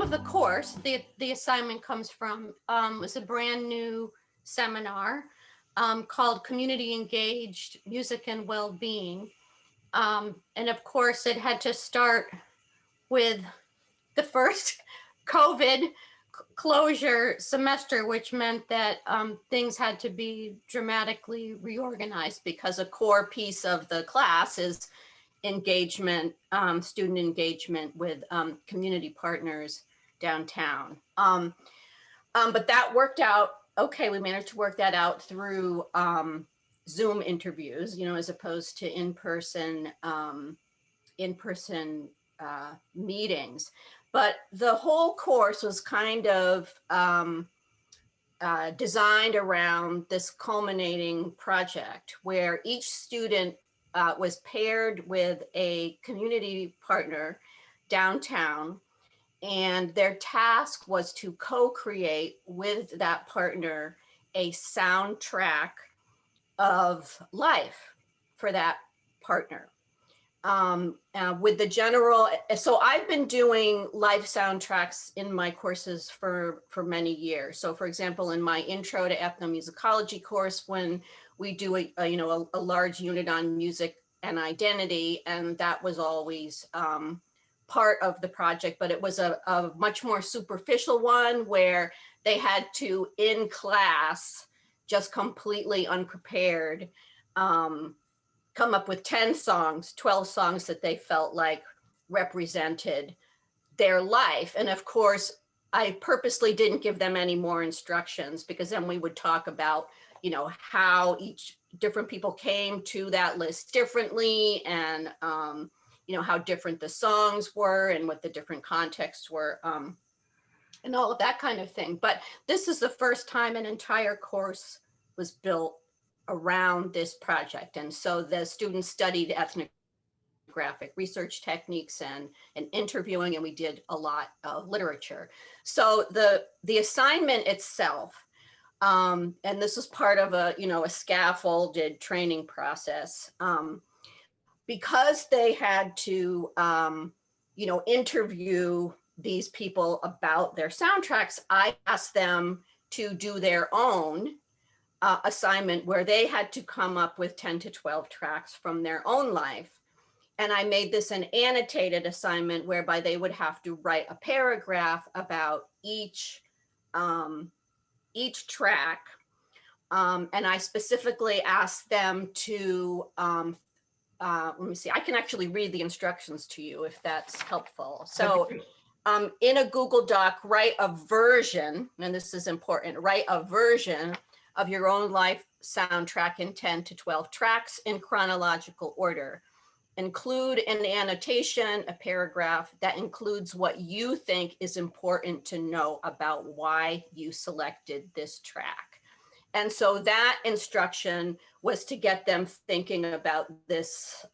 of the course, the assignment comes from, was a brand new seminar called Community Engaged Music and Wellbeing. And of course, it had to start with the first COVID closure semester, which meant that things had to be dramatically reorganized because a core piece of the class is engagement, student engagement with community partners downtown. But that worked out okay. We managed to work that out through Zoom interviews, you know, as opposed to in-person meetings. But the whole course was kind of designed around this culminating project where each student was paired with a community partner downtown, and their task was to co-create with that partner a soundtrack of life for that partner. With the general, so I've been doing life soundtracks in my courses for many years. So for example, in my intro to ethnomusicology course, when we do a large unit on music and identity, and that was always part of the project, but it was a much more superficial one where they had to, in class, just completely unprepared, come up with 10 songs, 12 songs that they felt like represented their life. And of course, I purposely didn't give them any more instructions, because then we would talk about, you know, how each different people came to that list differently, and you know, how different the songs were and what the different contexts were, and all of that kind of thing. But this is the first time an entire course was built around this project. And so the students studied ethnographic research techniques and interviewing, and we did a lot of literature. So the assignment itself, and this is part of a scaffolded training process, because they had to interview these people about their soundtracks. I asked them to do their own assignment where they had to come up with 10 to 12 tracks from their own life. And I made this an annotated assignment whereby they would have to write a paragraph about each track. And I specifically asked them to, let me see, I can actually read the instructions to you if that's helpful. So in a Google Doc, write a version, and this is important, write a version of your own life soundtrack in 10 to 12 tracks in chronological order. Include in the annotation a paragraph that includes what you think is important to know about why you selected this track. And so that instruction was to get them thinking about this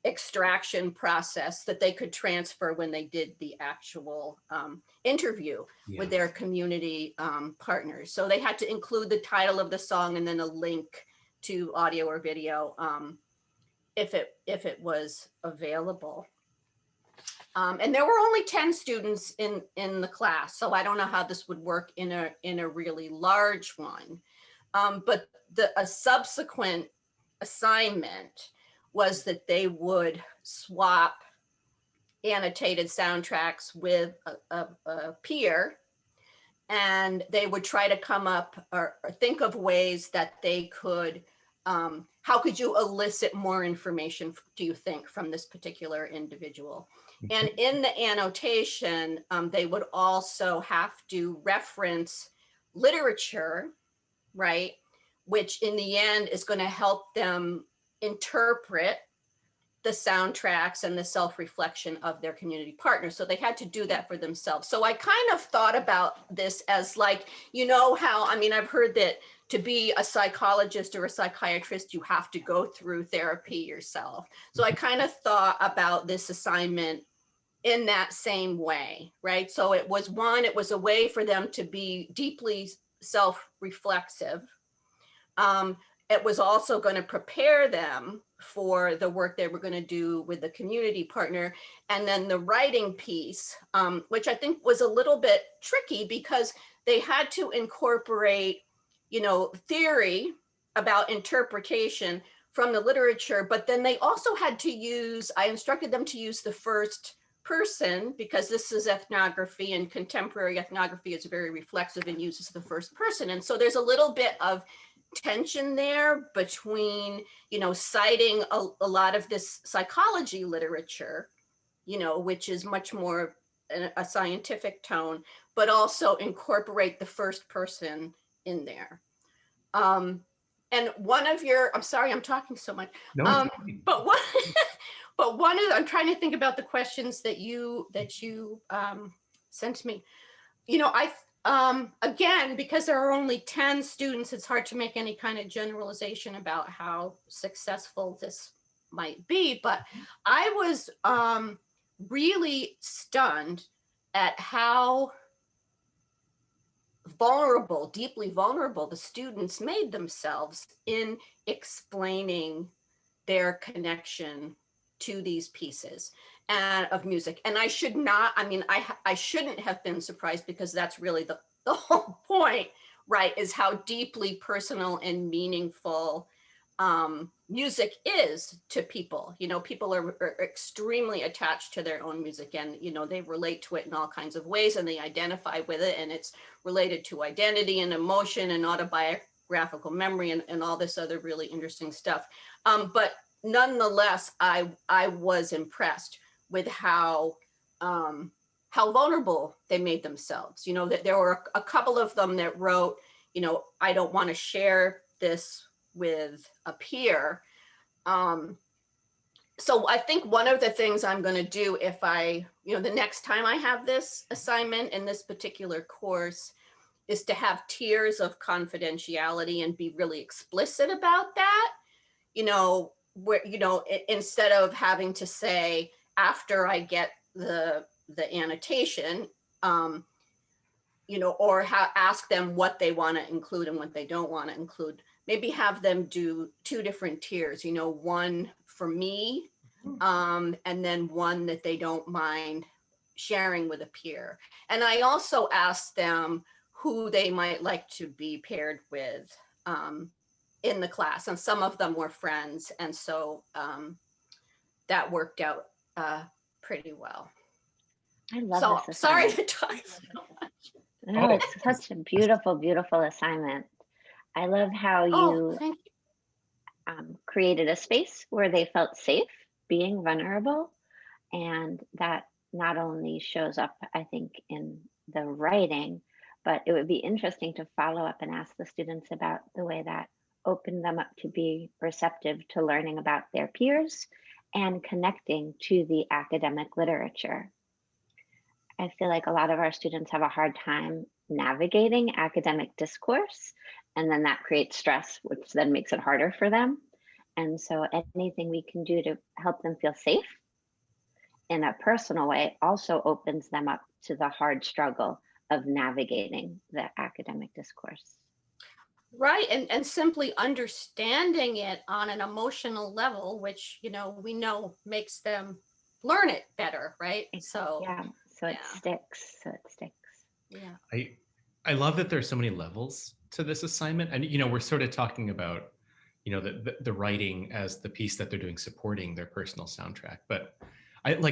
extraction process that they could transfer when they did the actual interview with their community partners. So they had to include the title of the song and then a link to audio or video if it was available. And there were only 10 students in the class, so I don't know how this would work in a really large one. But a subsequent assignment was that they would swap annotated soundtracks with a peer, and they would try to come up or think of ways that they could, how could you elicit more information, do you think, from this particular individual? And in the annotation, they would also have to reference literature, right? Which in the end is going to help them interpret the soundtracks and the self-reflection of their community partners. So they had to do that for themselves. So I kind of thought about this as like, you know how, I mean, I've heard that to be a psychologist or a psychiatrist, you have to go through therapy yourself. So I kind of thought about this assignment in that same way, right? So it was a way for them to be deeply self-reflexive. It was also going to prepare them for the work they were going to do with the community partner. And then the writing piece, which I think was a little bit tricky because they had to incorporate, theory about interpretation from the literature, but then they also had to use, I instructed them to use the first person because this is ethnography, and contemporary ethnography is very reflexive and uses the first person. And so there's a little bit of tension there between, citing a lot of this psychology literature, which is much more a scientific tone, but also incorporate the first person in there. And one of your, I'm sorry, I'm talking so much. No, but one, but one of, I'm trying to think about the questions that you sent me. Again, because there are only 10 students, it's hard to make any kind of generalization about how successful this might be. But I was really stunned at how vulnerable, deeply vulnerable the students made themselves in explaining their connection to these pieces and of music. And I should not, I shouldn't have been surprised because that's really the whole point, right? Is how deeply personal and meaningful music is to people. People are extremely attached to their own music, and they relate to it in all kinds of ways, and they identify with it, and it's related to identity and emotion and autobiographical memory and all this other really interesting stuff. But nonetheless, I was impressed with how vulnerable they made themselves. That there were a couple of them that wrote, I don't want to share this with a peer. So I think one of the things I'm going to do if the next time I have this assignment in this particular course is to have tiers of confidentiality and be really explicit about that, where, instead of having to say after I get the annotation, or ask them what they want to include and what they don't want to include. Maybe have them do 2 different tiers, one for me, and then one that they don't mind sharing with a peer. And I also asked them who they might like to be paired with in the class. And some of them were friends. And so that worked out pretty well. I love this sorry assignment. to talk so much. No, it's such a beautiful, beautiful assignment. I love how you Thank you. created a space where they felt safe being vulnerable. And that not only shows up, I think, in the writing, but it would be interesting to follow up and ask the students about the way that opened them up to be receptive to learning about their peers and connecting to the academic literature. I feel like a lot of our students have a hard time navigating academic discourse, and then that creates stress, which then makes it harder for them. And so anything we can do to help them feel safe in a personal way also opens them up to the hard struggle of navigating the academic discourse. Right. And simply understanding it on an emotional level, which, we know makes them learn it better. Right. So, yeah. So it sticks. Yeah. I love that there's so many levels to this assignment. And, we're sort of talking about, the writing as the piece that they're doing supporting their personal soundtrack. But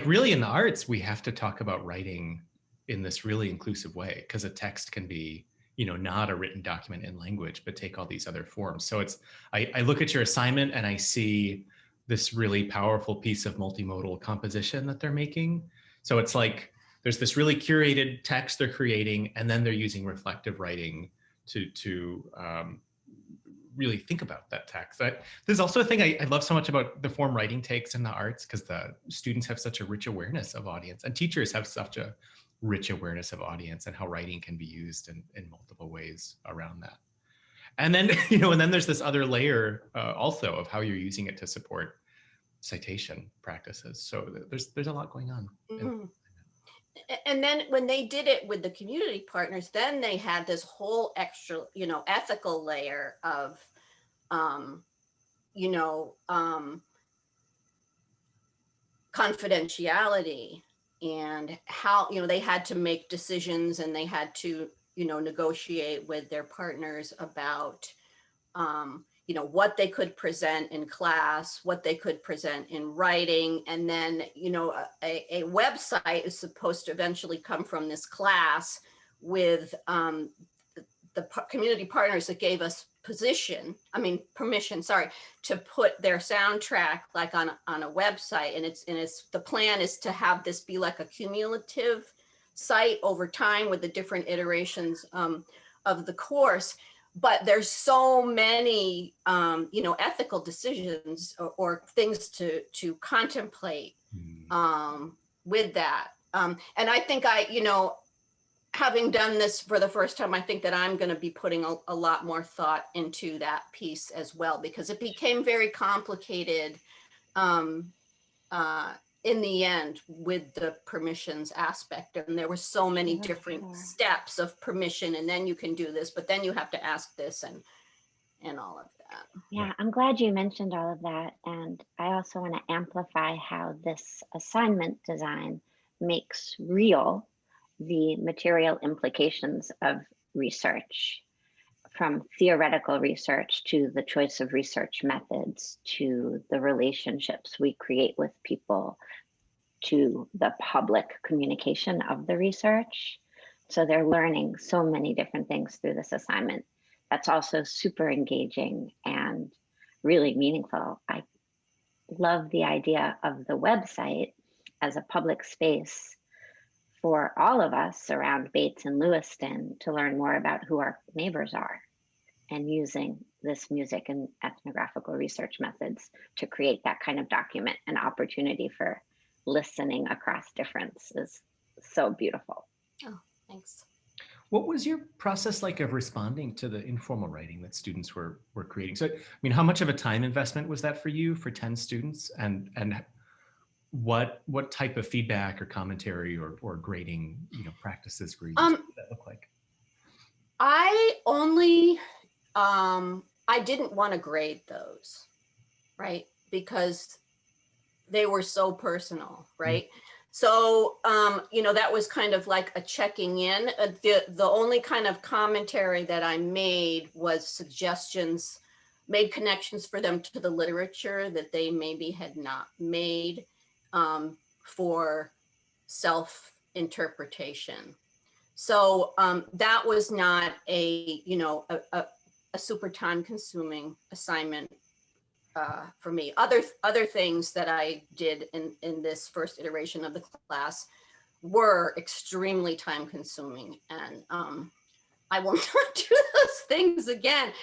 really in the arts, we have to talk about writing in this really inclusive way, because a text can be, not a written document in language, but take all these other forms. So I look at your assignment and I see this really powerful piece of multimodal composition that they're making. So it's like, there's this really curated text they're creating, and then they're using reflective writing to really think about that text. There's also a thing I love so much about the form writing takes in the arts, because the students have such a rich awareness of audience, and teachers have such a rich awareness of audience and how writing can be used in multiple ways around that. And then, and then there's this other layer also of how you're using it to support citation practices. So there's a lot going on. Mm-hmm. And then when they did it with the community partners, then they had this whole extra, ethical layer of, confidentiality and how, they had to make decisions and they had to, negotiate with their partners about, what they could present in class, what they could present in writing. And then, a website is supposed to eventually come from this class with the community partners that gave us permission, to put their soundtrack like on a website. And it's the plan is to have this be like a cumulative site over time with the different iterations of the course. But there's so many, ethical decisions or things to contemplate with that. And I think having done this for the first time, I think that I'm going to be putting a lot more thought into that piece as well, because it became very complicated in the end with the permissions aspect. And there were so many different steps of permission, and then you can do this, but then you have to ask this and all of that. Yeah, I'm glad you mentioned all of that. And I also want to amplify how this assignment design makes real the material implications of research, from theoretical research to the choice of research methods, to the relationships we create with people, to the public communication of the research. So they're learning so many different things through this assignment. That's also super engaging and really meaningful. I love the idea of the website as a public space for all of us around Bates and Lewiston to learn more about who our neighbors are, and using this music and ethnographical research methods to create that kind of document. An opportunity for listening across difference is so beautiful. Oh, thanks. What was your process like of responding to the informal writing that students were creating? So, how much of a time investment was that for you for 10 students? And what type of feedback or commentary or grading, practices were you using? What did that look like? I only, I didn't want to grade those, right? Because they were so personal, right? Mm-hmm. So, that was kind of like a checking in. The only kind of commentary that I made was suggestions, made connections for them to the literature that they maybe had not made for self-interpretation. So that was not a super time-consuming assignment for me. Other things that I did in this first iteration of the class were extremely time-consuming, and I will not do those things again.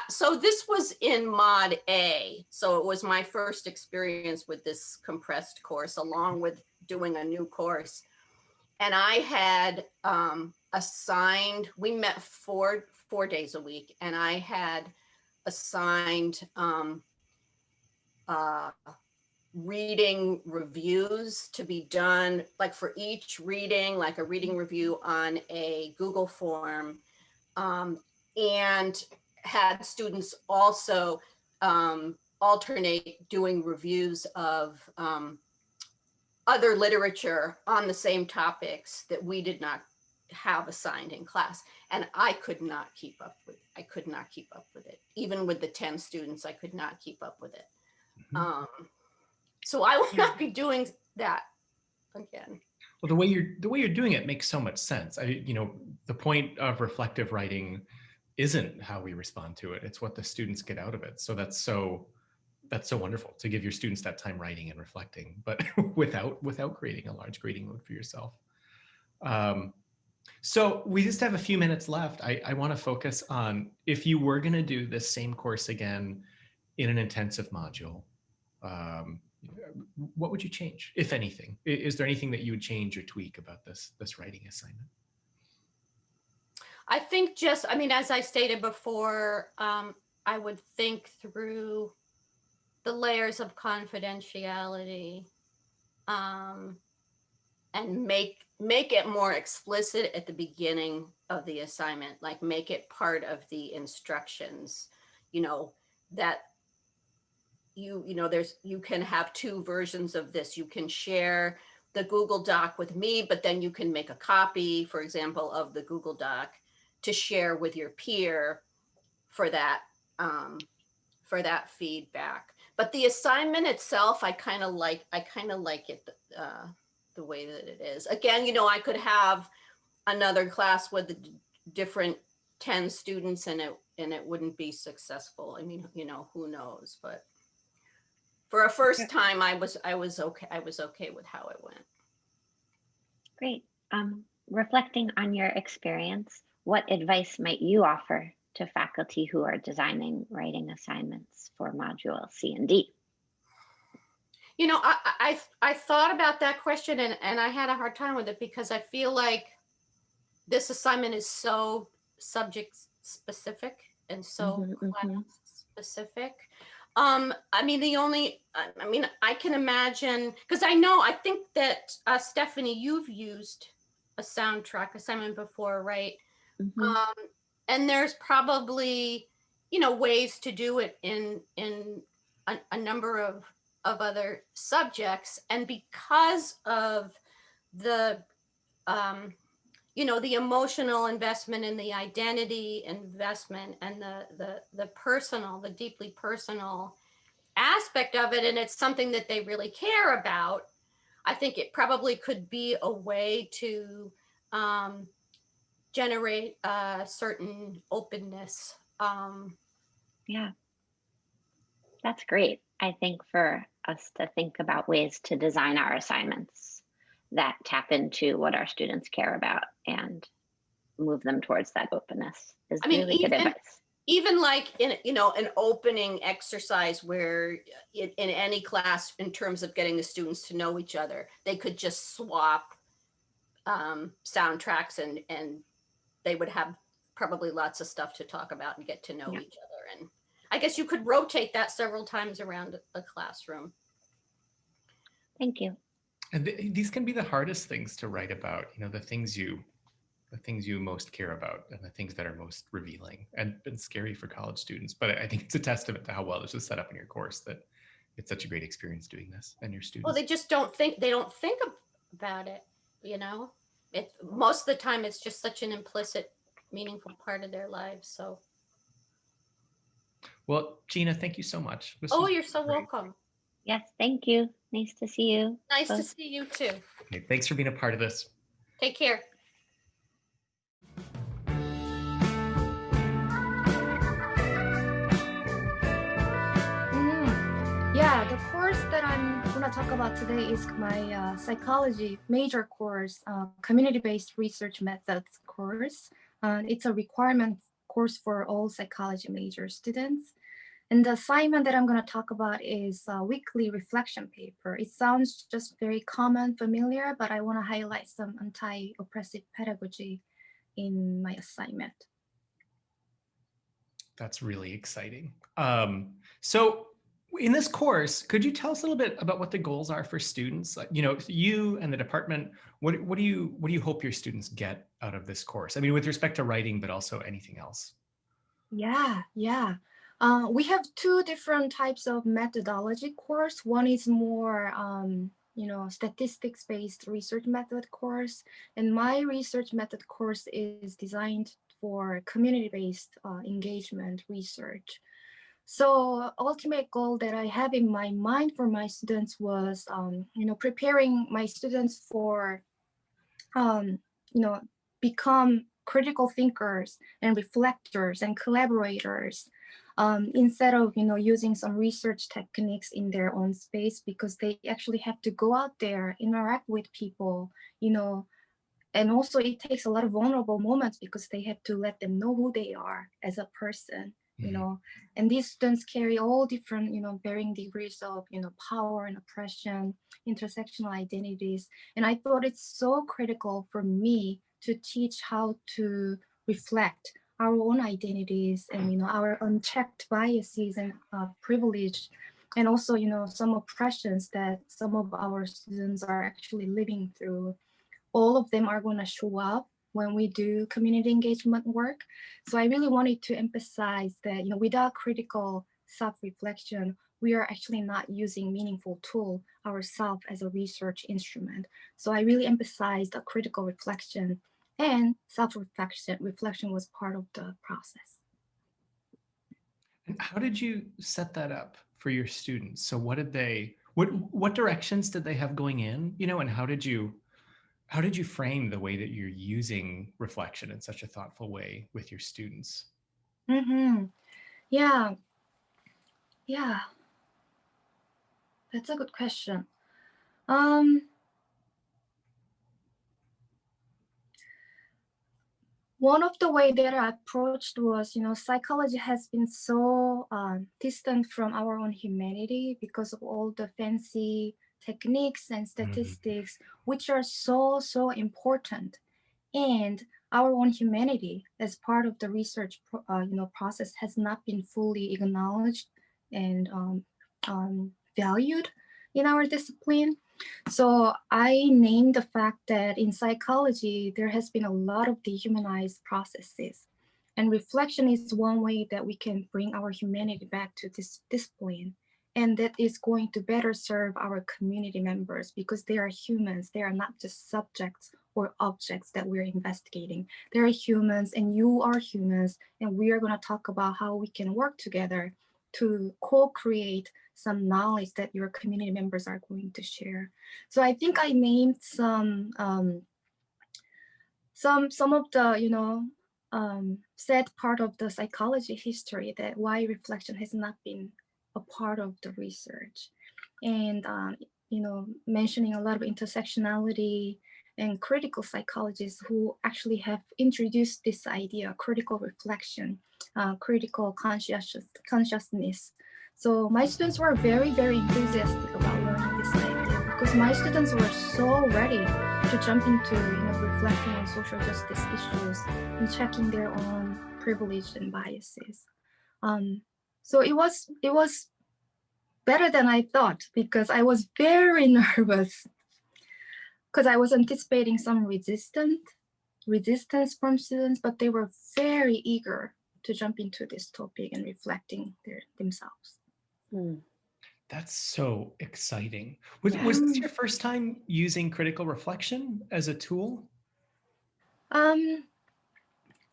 So this was in Mod A, so it was my first experience with this compressed course, along with doing a new course. And I had assigned, we met four days a week, and I had assigned reading reviews to be done, like for each reading, like a reading review on a Google form, and had students also alternate doing reviews of other literature on the same topics that we did not have assigned in class. And I could not keep up with it. Even with the 10 students, I could not keep up with it. Mm-hmm. So I will not be doing that again. Well, the way you're doing it makes so much sense. The point of reflective writing isn't how we respond to it. It's what the students get out of it. So that's so wonderful to give your students that time writing and reflecting, but without creating a large grading load for yourself. So we just have a few minutes left. I want to focus on, if you were going to do this same course again in an intensive module, what would you change, if anything? Is there anything that you would change or tweak about this writing assignment? I think as I stated before, I would think through the layers of confidentiality, and make it more explicit at the beginning of the assignment, like make it part of the instructions, that you can have two versions of this. You can share the Google Doc with me, but then you can make a copy, for example, of the Google Doc to share with your peer for that feedback. But the assignment itself, I kind of like it the way that it is. Again, I could have another class with different 10 students and it wouldn't be successful. I mean, who knows, but for a first time, I was okay. I was okay with how it went. Great. Reflecting on your experience, what advice might you offer to faculty who are designing writing assignments for module C and D? I thought about that question and I had a hard time with it because I feel like this assignment is so subject specific and so class specific. I mean, I can imagine, because I think that Stephanie, you've used a soundtrack assignment before, right? And there's probably, ways to do it in a number of other subjects. And because of the, the emotional investment and the identity investment and the personal, the deeply personal aspect of it, and it's something that they really care about, I think it probably could be a way to generate a certain openness. Yeah, that's great. I think for us to think about ways to design our assignments that tap into what our students care about and move them towards that openness is really good advice. Even like in an opening exercise where in any class, in terms of getting the students to know each other, they could just swap soundtracks and they would have probably lots of stuff to talk about and get to know each other. And I guess you could rotate that several times around a classroom. Thank you. And these can be the hardest things to write about, the things you most care about and the things that are most revealing and scary for college students. But I think it's a testament to how well this was set up in your course that it's such a great experience doing this and your students. Well, they just don't think about it, most of the time it's just such an implicit, meaningful part of their lives. So. Well, Gina, thank you so much. You're so welcome. Yes, thank you. Nice to see you. Nice to see you too. Okay, thanks for being a part of this. Take care. Yeah, the course that I'm going to talk about today is my psychology major course, community-based research methods course. It's a requirement course for all psychology major students. And the assignment that I'm going to talk about is a weekly reflection paper. It sounds just very common, familiar, but I want to highlight some anti-oppressive pedagogy in my assignment. That's really exciting. So in this course, could you tell us a little bit about what the goals are for students? You and the department, what do you hope your students get out of this course? I mean, with respect to writing, but also anything else. Yeah. We have two different types of methodology course. One is more, statistics-based research method course. And my research method course is designed for community-based engagement research. So ultimate goal that I have in my mind for my students was, preparing my students for, become critical thinkers and reflectors and collaborators, instead of, using some research techniques in their own space, because they actually have to go out there, interact with people, and also it takes a lot of vulnerable moments because they have to let them know who they are as a person. And these students carry all different, varying degrees of, power and oppression, intersectional identities. And I thought it's so critical for me to teach how to reflect our own identities and, our unchecked biases and privilege, and also, some oppressions that some of our students are actually living through. All of them are going to show up when we do community engagement work. So I really wanted to emphasize that, without critical self-reflection, we are actually not using meaningful tool ourselves as a research instrument. So I really emphasized a critical reflection, and self-reflection. Reflection was part of the process. And how did you set that up for your students? So what directions did they have going in, and how did you frame the way that you're using reflection in such a thoughtful way with your students? Mm-hmm. Yeah. That's a good question. One of the way that I approached was, psychology has been so distant from our own humanity because of all the fancy techniques and statistics, which are so important. And our own humanity as part of the research process has not been fully acknowledged and valued in our discipline. So I named the fact that in psychology, there has been a lot of dehumanized processes. And reflection is one way that we can bring our humanity back to this discipline. And that is going to better serve our community members because they are humans. They are not just subjects or objects that we're investigating. They are humans and you are humans. And we are going to talk about how we can work together to co-create some knowledge that your community members are going to share. So I think I named some of the sad part of the psychology history that why reflection has not been a part of the research, and mentioning a lot of intersectionality and critical psychologists who actually have introduced this idea, critical reflection, critical consciousness. So my students were very enthusiastic about learning this idea because my students were so ready to jump into reflecting on social justice issues and checking their own privilege and biases. So it was better than I thought because I was very nervous because I was anticipating some resistance from students, but they were very eager to jump into this topic and reflecting themselves. That's so exciting. Was this your first time using critical reflection as a tool?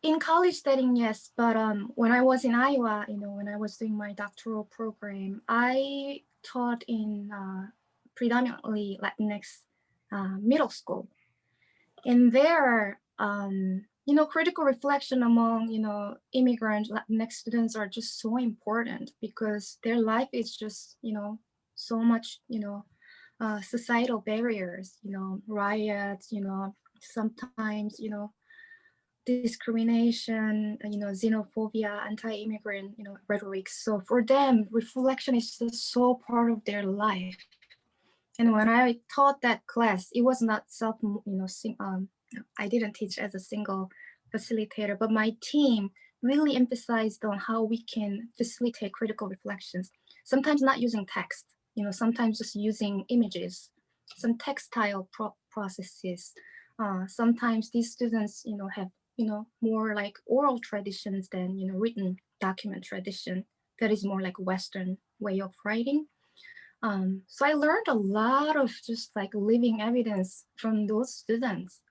In college setting, yes, but when I was in Iowa, when I was doing my doctoral program, I taught in predominantly Latinx middle school, and there, critical reflection among immigrant Latinx students are just so important because their life is just so much societal barriers, riots, sometimes discrimination, xenophobia, anti-immigrant, rhetoric. So for them, reflection is just so part of their life. And when I taught that class, it was not I didn't teach as a single facilitator, but my team really emphasized on how we can facilitate critical reflections. Sometimes not using text, sometimes just using images, some textile processes. Sometimes these students, have more like oral traditions than written document tradition that is more like Western way of writing. So I learned a lot of just like living evidence from those students.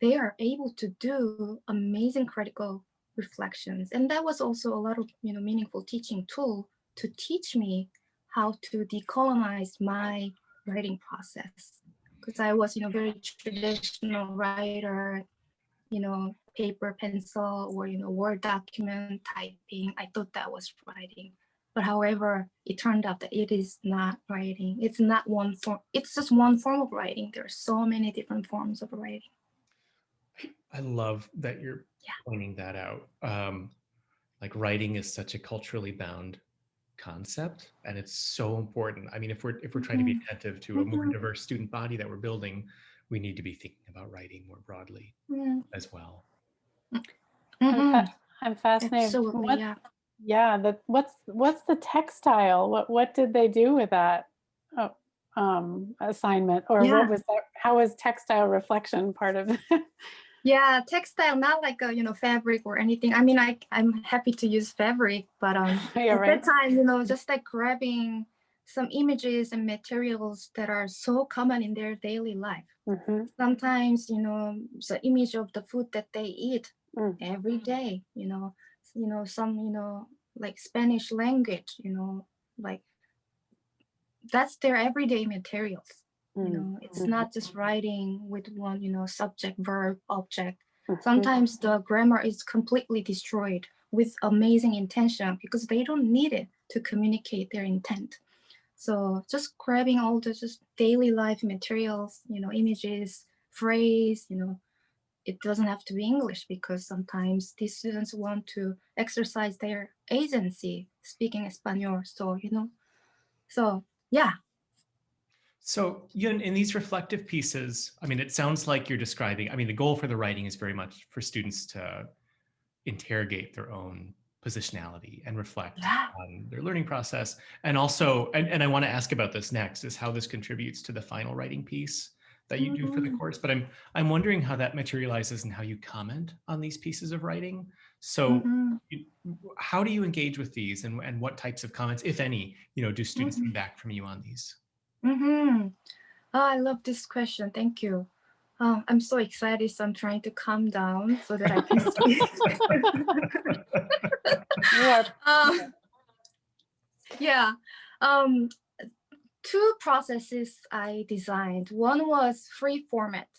They are able to do amazing critical reflections, and that was also a lot of meaningful teaching tool to teach me how to decolonize my writing process, because I was very traditional writer, paper, pencil, or Word document typing. I thought that was writing. But however, it turned out that it is not writing. It's not one form. It's just one form of writing. There are so many different forms of writing. I love that you're pointing that out. Like writing is such a culturally bound concept, and it's so important. I mean, if we're trying to be attentive to a more diverse student body that we're building, we need to be thinking about writing more broadly as well. I'm fascinated. Absolutely, What's the textile? What did they do with that assignment, or what was that? How was textile reflection part of it? Yeah, textile, not like a, fabric or anything. I mean, I'm happy to use fabric, but Yeah, at right. that time, just like grabbing some images and materials that are so common in their daily life. Mm-hmm. Sometimes, the image of the food that they eat Mm. every day, some, like Spanish language, like that's their everyday materials. It's Mhm. not just writing with one, subject, verb, object. Mhm. Sometimes the grammar is completely destroyed with amazing intention because they don't need it to communicate their intent. So just grabbing all the just daily life materials, images, phrase, it doesn't have to be English because sometimes these students want to exercise their agency speaking Espanol. So yeah. So, in these reflective pieces, I mean, it sounds like you're describing, I mean, the goal for the writing is very much for students to interrogate their own positionality and reflect Yeah. on their learning process. And also, and I want to ask about this next, is how this contributes to the final writing piece that you do for the Mhm. course. But I'm wondering how that materializes and how you comment on these pieces of writing. So Mhm. how do you engage with these, and what types of comments, if any, do students Mhm. feedback from you on these? Mhm. Oh, I love this question. Thank you. I'm so excited. So I'm trying to calm down so that I can speak. You are. Yeah. Um, Two processes I designed. One was free format.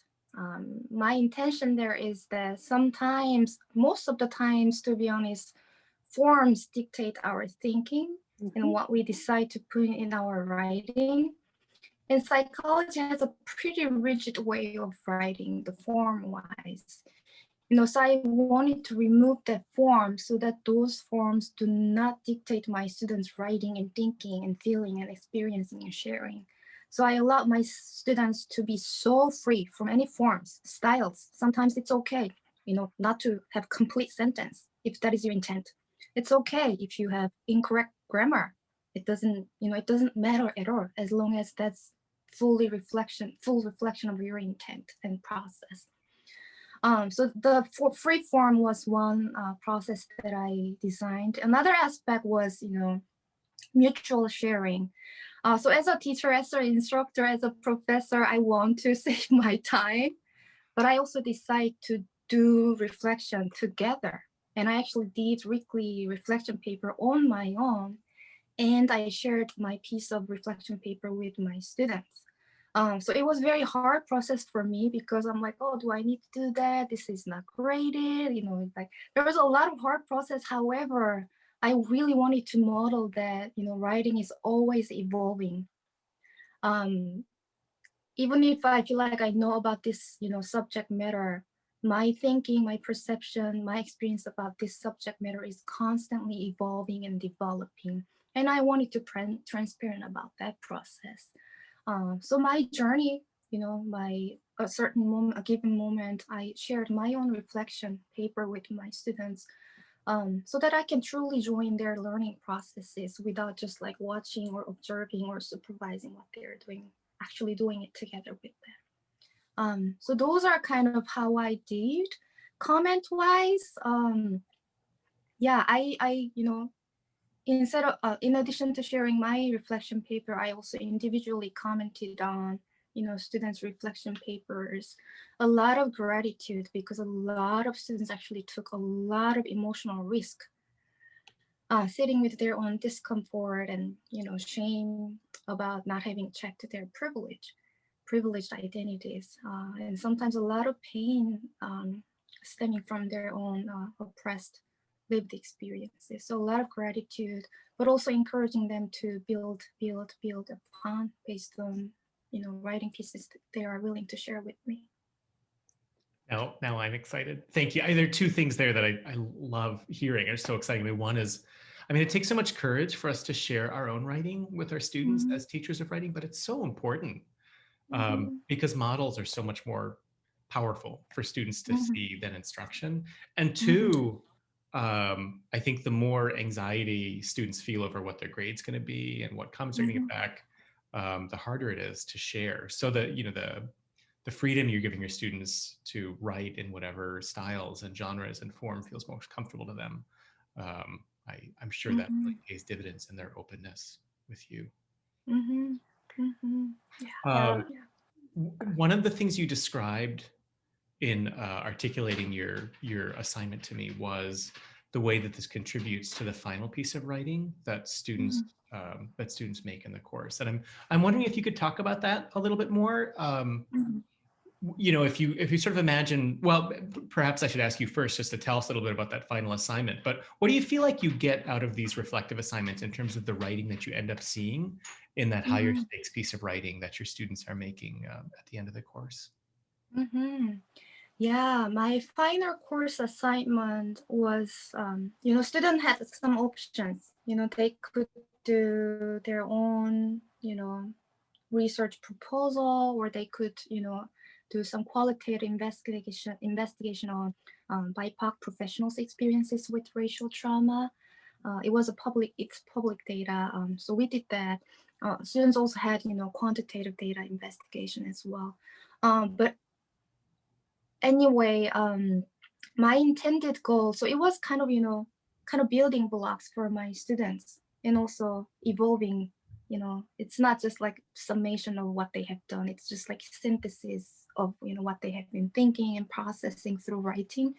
My intention there is that sometimes, most of the times, to be honest, forms dictate our thinking and Mhm. what we decide to put in our writing. And psychology has a pretty rigid way of writing, the form wise. So I wanted to remove that form so that those forms do not dictate my students' writing and thinking and feeling and experiencing and sharing. So I allow my students to be so free from any forms, styles. Sometimes it's okay, not to have complete sentence if that is your intent. It's okay if you have incorrect grammar. It doesn't matter at all as long as that's full reflection of your intent and process. So the free form was one process that I designed. Another aspect was, mutual sharing. So as a teacher, as an instructor, as a professor, I want to save my time, but I also decide to do reflection together. And I actually did weekly reflection paper on my own, and I shared my piece of reflection paper with my students. So it was very hard process for me because I'm like, oh, do I need to do that? This is not graded. Like there was a lot of hard process. However, I really wanted to model that, writing is always evolving. Um, Even if I feel like I know about this, subject matter, my thinking, my perception, my experience about this subject matter is constantly evolving and developing. And I wanted to transparent about that process. So my journey, my a certain moment, a given moment, I shared my own reflection paper with my students, so that I can truly join their learning processes without just like watching or observing or supervising what they're doing, actually doing it together with them. So those are kind of how I did. Comment wise, yeah, instead of in addition to sharing my reflection paper, I also individually commented on students' reflection papers. A lot of gratitude because a lot of students actually took a lot of emotional risk, sitting with their own discomfort and shame about not having checked their privileged identities, and sometimes a lot of pain, stemming from their own oppressed lived experiences. So a lot of gratitude, but also encouraging them to build upon based on writing pieces that they are willing to share with me. Now I'm excited. Thank you. There are two things there that I love hearing. Are so exciting. One is, I mean, it takes so much courage for us to share our own writing with our students Mhm. as teachers of writing, but it's so important Mhm. because models are so much more powerful for students to Mhm. see than instruction. And Mhm. two, I think the more anxiety students feel over what their grade's going to be and what comments they're going to get Mhm. back, the harder it is to share. So that the freedom you're giving your students to write in whatever styles and genres and form feels most comfortable to them. I'm sure that really pays dividends in their openness with you. Mm-hmm. Mm-hmm. Um, One of the things you described in articulating your assignment to me was the way that this contributes to the final piece of writing that students make in the course. And I'm wondering if you could talk about that a little bit more. You know, if you sort of imagine, well, perhaps I should ask you first just to tell us a little bit about that final assignment, but what do you feel like you get out of these reflective assignments in terms of the writing that you end up seeing in that higher stakes piece of writing that your students are making at the end of the course? Yeah, my final course assignment was, you know, students had some options. You know, they could do their own, you know, research proposal, or they could, you know, do some qualitative investigation on BIPOC professionals' experiences with racial trauma. It's public data, so we did that. Students also had, you know, quantitative data investigation as well. But anyway, my intended goal, so it was kind of, you know, kind of building blocks for my students, and also evolving. You know, it's not just like summation of what they have done, it's just like synthesis of, you know, what they have been thinking and processing through writing.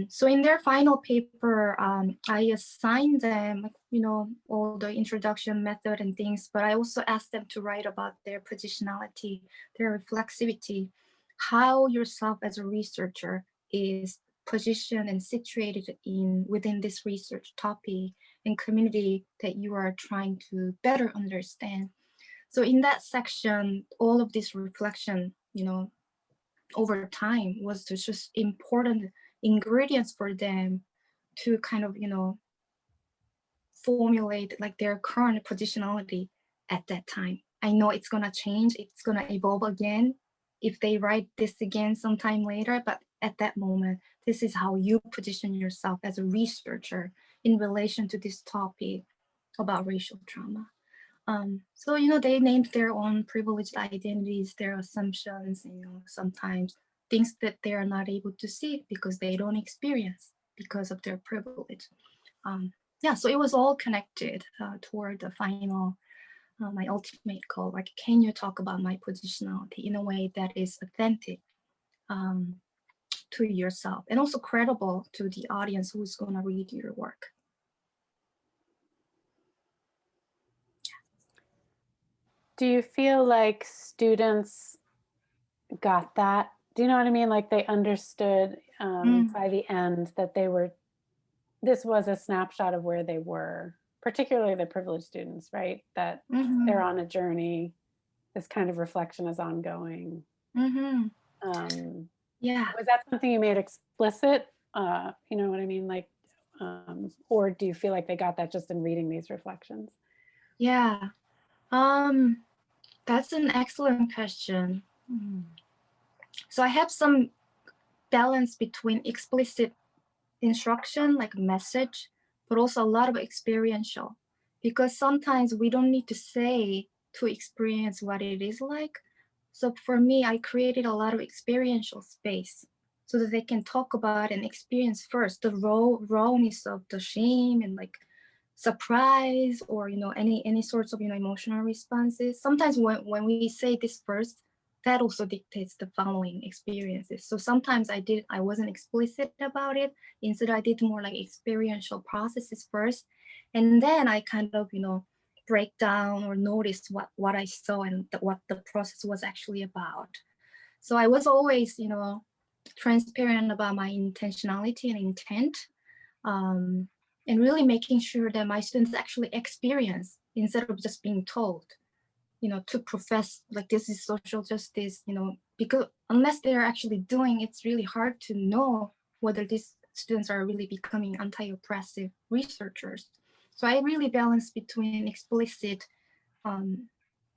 So in their final paper, I assigned them, you know, all the introduction method and things, but I also asked them to write about their positionality, their reflexivity, how yourself as a researcher is positioned and situated within this research topic and community that you are trying to better understand. So in that section, all of this reflection, you know, over time was just important ingredients for them to kind of, you know, formulate like their current positionality at that time. I know it's gonna change, it's gonna evolve again if they write this again sometime later, but at that moment, this is how you position yourself as a researcher in relation to this topic about racial trauma. So, you know, they named their own privileged identities, their assumptions, you know, sometimes things that they are not able to see because they don't experience because of their privilege. Yeah, so it was all connected toward the final, my ultimate goal. Like, can you talk about my positionality in a way that is authentic to yourself and also credible to the audience who's going to read your work? Do you feel like students got that? Do you know what I mean? Like they understood by the end that this was a snapshot of where they were, particularly the privileged students, right? That they're on a journey. This kind of reflection is ongoing. Yeah. Was that something you made explicit? You know what I mean? Like, or do you feel like they got that just in reading these reflections? Yeah. That's an excellent question. So I have some balance between explicit instruction, like message, but also a lot of experiential, because sometimes we don't need to say to experience what it is like. So for me, I created a lot of experiential space so that they can talk about and experience first the rawness of the shame and like surprise, or, you know, any sorts of, you know, emotional responses. Sometimes when we say this first, that also dictates the following experiences. So sometimes I wasn't explicit about it. Instead, I did more like experiential processes first, and then I kind of, you know, break down or notice what I saw and what the process was actually about. So I was always, you know, transparent about my intentionality and intent, and really making sure that my students actually experience instead of just being told, you know, to profess like this is social justice, you know, because unless they're actually doing, it's really hard to know whether these students are really becoming anti-oppressive researchers. So I really balance between explicit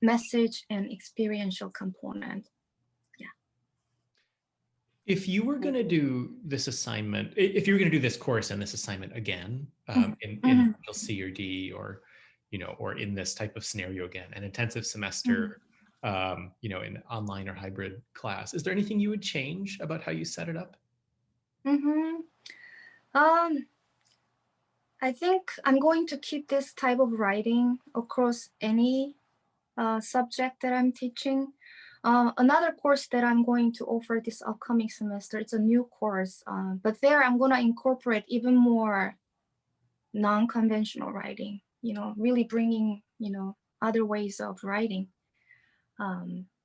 message and experiential component. If you were going to do this assignment, if you were going to do this course and this assignment again in C or D, or, you know, or in this type of scenario again, an intensive semester you know, in online or hybrid class. Is there anything you would change about how you set it up? Mm-hmm. I think I'm going to keep this type of writing across any subject that I'm teaching. Another course that I'm going to offer this upcoming semester, it's a new course, but there I'm going to incorporate even more non-conventional writing, you know, really bringing, you know, other ways of writing,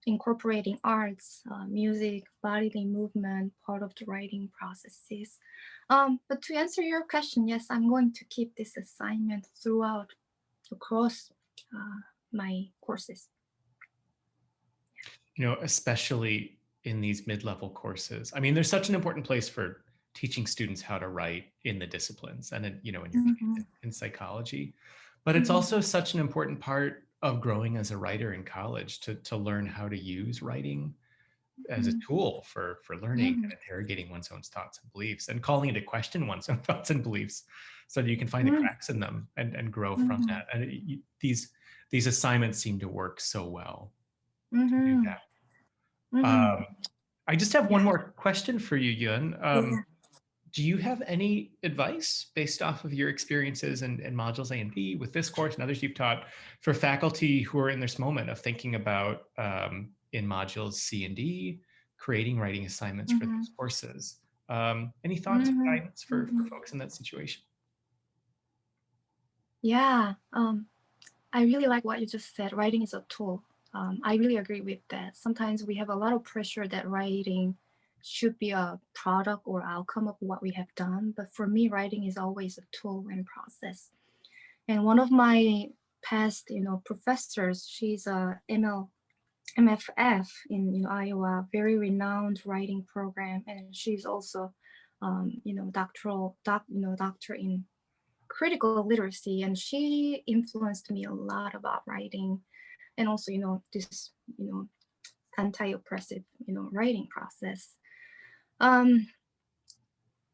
incorporating arts, music, bodily movement, part of the writing processes. But to answer your question, yes, I'm going to keep this assignment throughout across my courses. You know, especially in these mid-level courses. I mean, there's such an important place for teaching students how to write in the disciplines and in, you know, in your case, in psychology, but it's also such an important part of growing as a writer in college to learn how to use writing as a tool for learning and interrogating one's own thoughts and beliefs and calling into question one's own thoughts and beliefs so that you can find the cracks in them and grow from that. And these assignments seem to work so well to do that. I just have one more question for you, Yun. Do you have any advice based off of your experiences in modules A and B with this course and others you've taught for faculty who are in this moment of thinking about in modules C and D, creating writing assignments for those courses? Any thoughts or guidance for folks in that situation? Yeah, I really like what you just said. Writing is a tool. I really agree with that. Sometimes we have a lot of pressure that writing should be a product or outcome of what we have done. But for me, writing is always a tool and process. And one of my past, you know, professors, she's a MFF in, you know, Iowa, very renowned writing program, and she's also, you know, doctor in critical literacy, and she influenced me a lot about writing, and also, you know, this, you know, anti-oppressive, you know, writing process.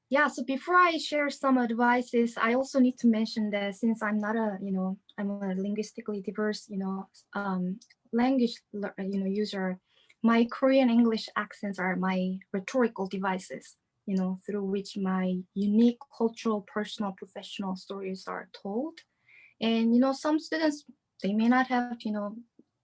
Yeah, so before I share some advices, I also need to mention that since I'm not a, you know, I'm a linguistically diverse, you know, language, you know, user, my Korean English accents are my rhetorical devices, you know, through which my unique cultural, personal, professional stories are told. And, you know, some students, they may not have, you know,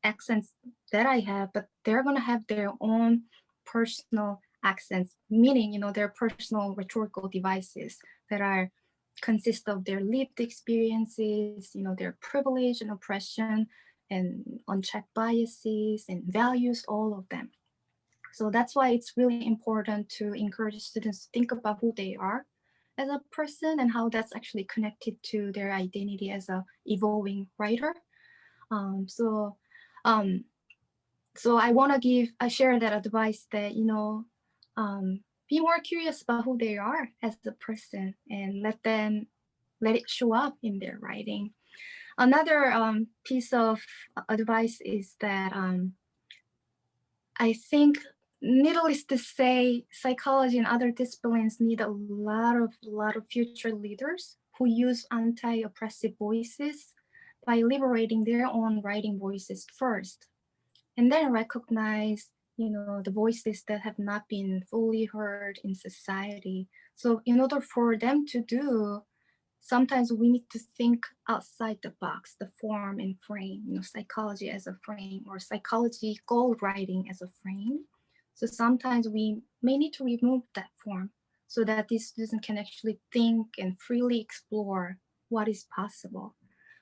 accents that I have, but they're going to have their own personal accents, meaning, you know, their personal rhetorical devices that are consist of their lived experiences, you know, their privilege and oppression and unchecked biases and values, all of them. So that's why it's really important to encourage students to think about who they are as a person and how that's actually connected to their identity as a evolving writer. So I want to share that advice that, you know, be more curious about who they are as a person and let it show up in their writing. Another piece of advice is that I think, needless to say, psychology and other disciplines need a lot of future leaders who use anti-oppressive voices by liberating their own writing voices first, and then recognize, you know, the voices that have not been fully heard in society. So in order for them to do, sometimes we need to think outside the box, the form and frame, you know, psychology as a frame or psychology goal writing as a frame. So sometimes we may need to remove that form so that these students can actually think and freely explore what is possible,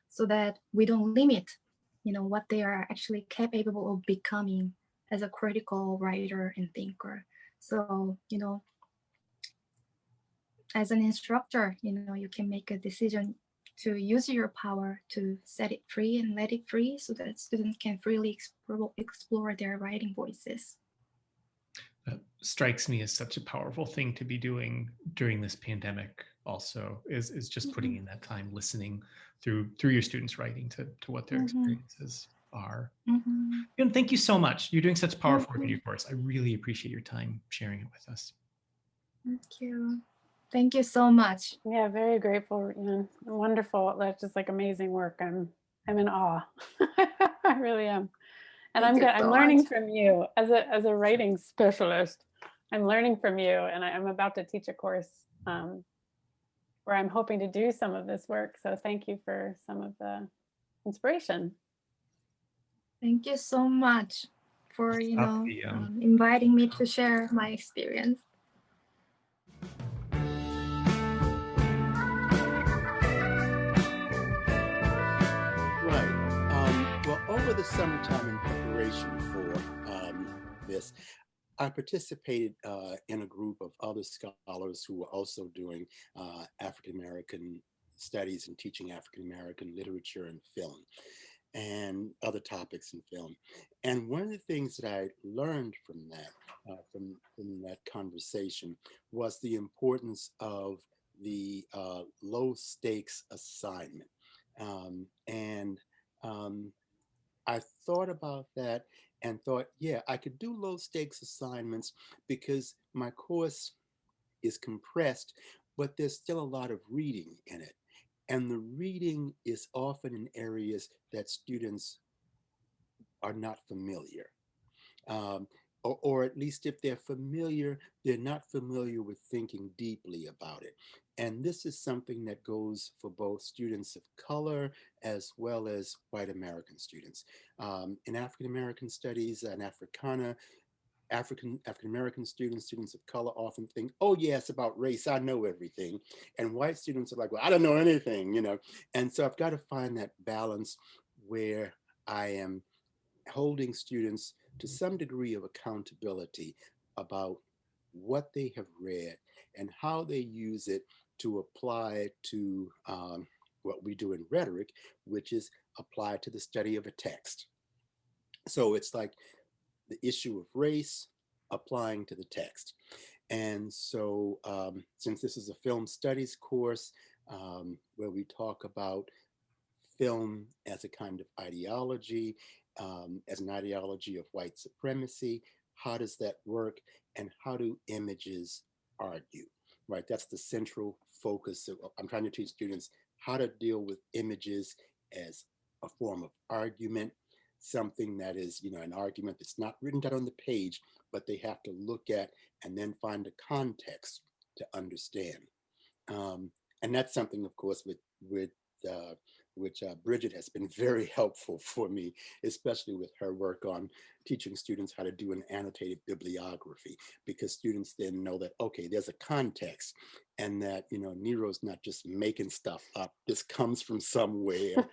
so that we don't limit, you know, what they are actually capable of becoming as a critical writer and thinker. So, you know, as an instructor, you know, you can make a decision to use your power to set it free and let it free so that students can freely explore their writing voices. That strikes me as such a powerful thing to be doing during this pandemic also is just putting in that time listening through your students' writing to what their experiences are. And thank you so much. You're doing such powerful work in your course. I really appreciate your time sharing it with us. Thank you. Thank you so much. Yeah, very grateful. Wonderful. That's just like amazing work. I'm in awe. I really am. And Thank you I'm so learning much. from you as a writing specialist. I'm learning from you, and I'm about to teach a course where I'm hoping to do some of this work. So thank you for some of the inspiration. Thank you so much for, Copy, inviting me to share my experience. Right. Well, over the summertime in preparation for this, I participated in a group of other scholars who were also doing African American studies and teaching African American literature and film and other topics in film. And one of the things that I learned from that, from that conversation, was the importance of the low stakes assignment. And I thought about that and thought, yeah, I could do low stakes assignments because my course is compressed, but there's still a lot of reading in it. And the reading is often in areas that students are not familiar. Um, or at least if they're familiar, they're not familiar with thinking deeply about it. And this is something that goes for both students of color as well as white American students. In African American studies and African American students, students of color often think, oh yeah, it's about race, I know everything. And white students are like, well, I don't know anything, you know. And so I've got to find that balance where I am holding students to some degree of accountability about what they have read and how they use it to apply to what we do in rhetoric, which is apply to the study of a text. So it's like the issue of race applying to the text. And so since this is a film studies course where we talk about film as a kind of ideology, as an ideology of white supremacy, how does that work, and how do images argue, right? That's the central focus. I'm trying to teach students how to deal with images as a form of argument, something that is, you know, an argument that's not written down on the page, but they have to look at and then find a context to understand. And that's something, of course, which Bridget has been very helpful for me, especially with her work on teaching students how to do an annotated bibliography, because students then know that, okay, there's a context and that, you know, Nero's not just making stuff up. This comes from somewhere.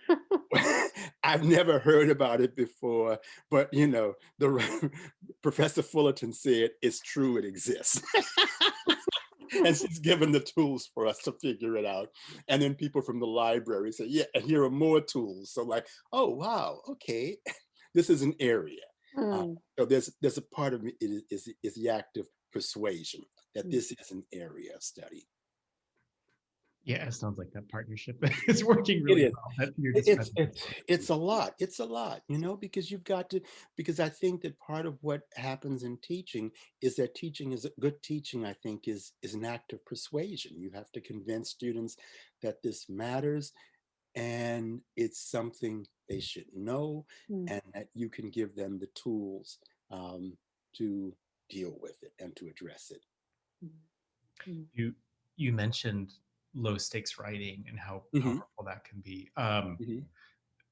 I've never heard about it before, but, you know, Professor Fullerton said it's true, it exists. And she's given the tools for us to figure it out. And then people from the library say, yeah, and here are more tools. So like, oh, wow, okay, this is an area. So there's a part of me is the act of persuasion that this is an area of study. Yeah, it sounds like that partnership is working really well. That you're describing. It's a lot. It's a lot, you know, because you've got to, because I think that part of what happens in teaching is that teaching is good teaching, I think, is an act of persuasion. You have to convince students that this matters and it's something they should know, and that you can give them the tools to deal with it and to address it. You mentioned low stakes writing and how powerful that can be.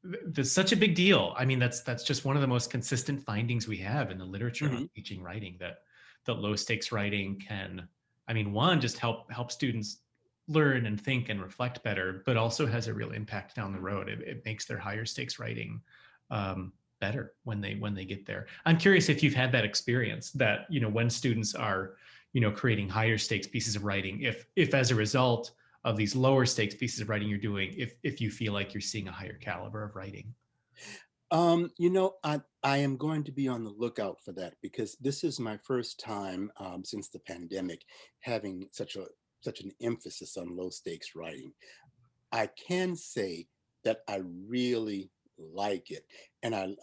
There's such a big deal. I mean, that's just one of the most consistent findings we have in the literature on teaching writing, that low stakes writing can, I mean, one, just help students learn and think and reflect better, but also has a real impact down the road. It makes their higher stakes writing better when they get there. I'm curious if you've had that experience that, you know, when students are, you know, creating higher stakes pieces of writing, if as a result of these lower stakes pieces of writing you're doing, if you feel like you're seeing a higher caliber of writing. You know, I am going to be on the lookout for that, because this is my first time since the pandemic having such an emphasis on low stakes writing. I can say that I really like it, and I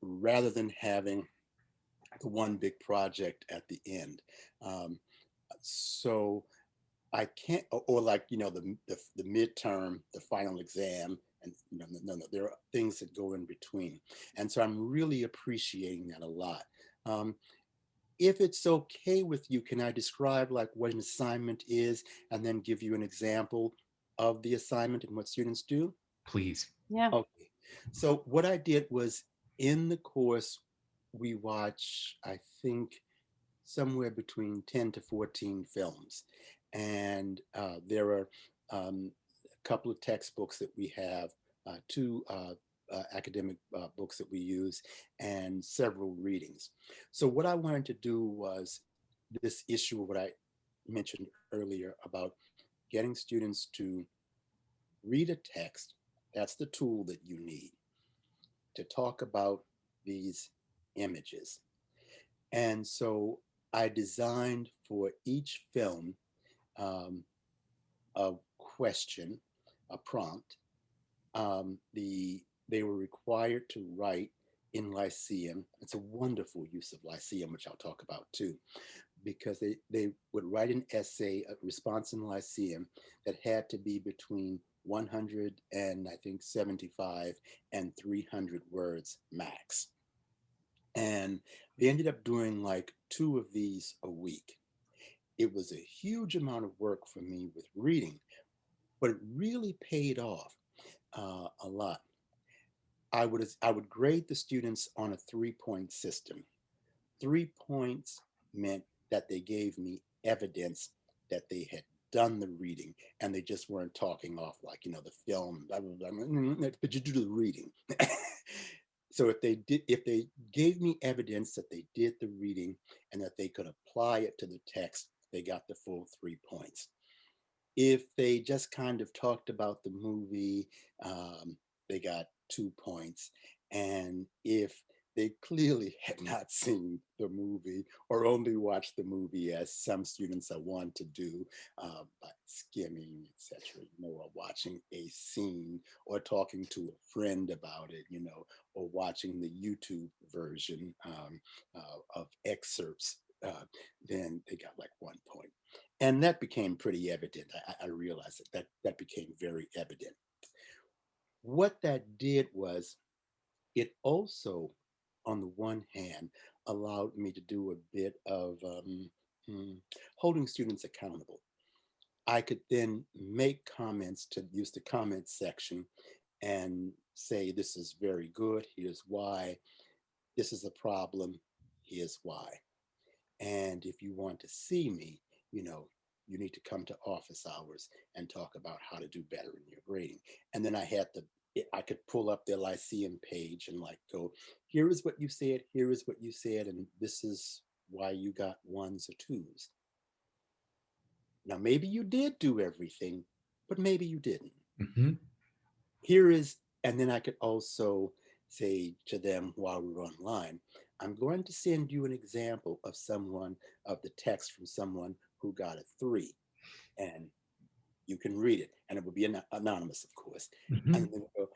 rather than having the one big project at the end. So I can't, or like, you know, the midterm, the final exam, And no, there are things that go in between. And so I'm really appreciating that a lot. If it's okay with you, can I describe like what an assignment is and then give you an example of the assignment and what students do? Please. Yeah. Okay. So what I did was in the course, we watch, I think, somewhere between 10 to 14 films. And there are a couple of textbooks that we have, two academic books that we use, and several readings. So what I wanted to do was this issue of what I mentioned earlier about getting students to read a text. That's the tool that you need to talk about these images. And so I designed for each film a question, a prompt. They were required to write in Lyceum. It's a wonderful use of Lyceum, which I'll talk about too, because they would write an essay, a response in Lyceum that had to be between 100 and I think 75 and 300 words max. And they ended up doing like 2 of these a week. It was a huge amount of work for me with reading, but it really paid off a lot. I would grade the students on a 3-point system. 3 points meant that they gave me evidence that they had done the reading and they just weren't talking off like, the film, blah, blah, blah, but you do the reading. So if they gave me evidence that they did the reading and that they could apply it to the text, they got the full 3 points. If they just kind of talked about the movie, they got 2 points. And if they clearly had not seen the movie or only watched the movie, as some students are wont to do by skimming, etc., or watching a scene or talking to a friend about it, or watching the YouTube version of excerpts, then they got like 1 point. And that became pretty evident. I realized that became very evident. What that did was it also, on the one hand, allowed me to do a bit of holding students accountable. I could then make comments, to use the comment section and say, this is very good, here's why, this is a problem, here's why. And if you want to see me, you need to come to office hours and talk about how to do better in your grading. And then I could pull up their Lyceum page and like go, here is what you said, here is what you said, and this is why you got 1s or 2s. Now, maybe you did do everything, but maybe you didn't. Mm-hmm. And then I could also say to them while we were online, I'm going to send you an example of the text from someone who got a 3, and you can read it, and it will be anonymous, of course. Mm-hmm. And then go,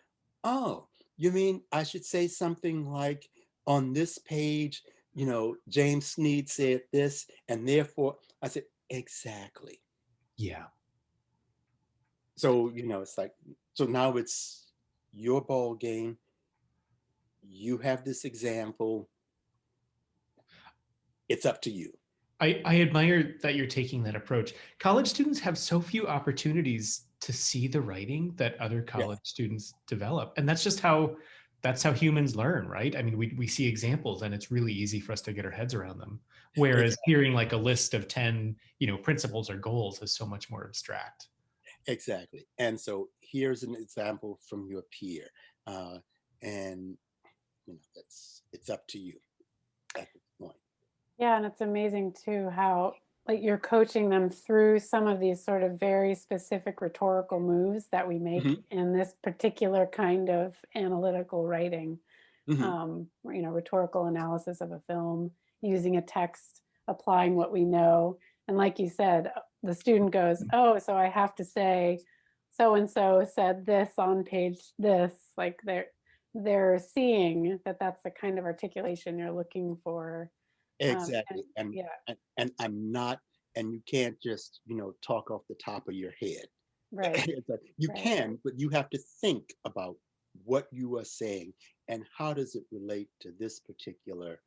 oh, you mean I should say something like, on this page, James Sneed said this, and therefore I said, exactly. Yeah. So, it's like, so now it's your ball game. You have this example. It's up to you. I admire that you're taking that approach. College students have so few opportunities to see the writing that other college students develop. And that's how humans learn, right? I mean, we see examples and it's really easy for us to get our heads around them. Whereas hearing like a list of 10, principles or goals is so much more abstract. Exactly. And so here's an example from your peer. And it's up to you at this point. Yeah, and it's amazing too how like you're coaching them through some of these sort of very specific rhetorical moves that we make in this particular kind of analytical writing. Rhetorical analysis of a film, using a text, applying what we know. And like you said, the student goes, oh, so I have to say so-and-so said this on page this, like they're seeing that that's the kind of articulation you're looking for. Exactly. And I'm not, and you can't just, talk off the top of your head. Right. It's like, you Right. can, but you have to think about what you are saying and how does it relate to this particular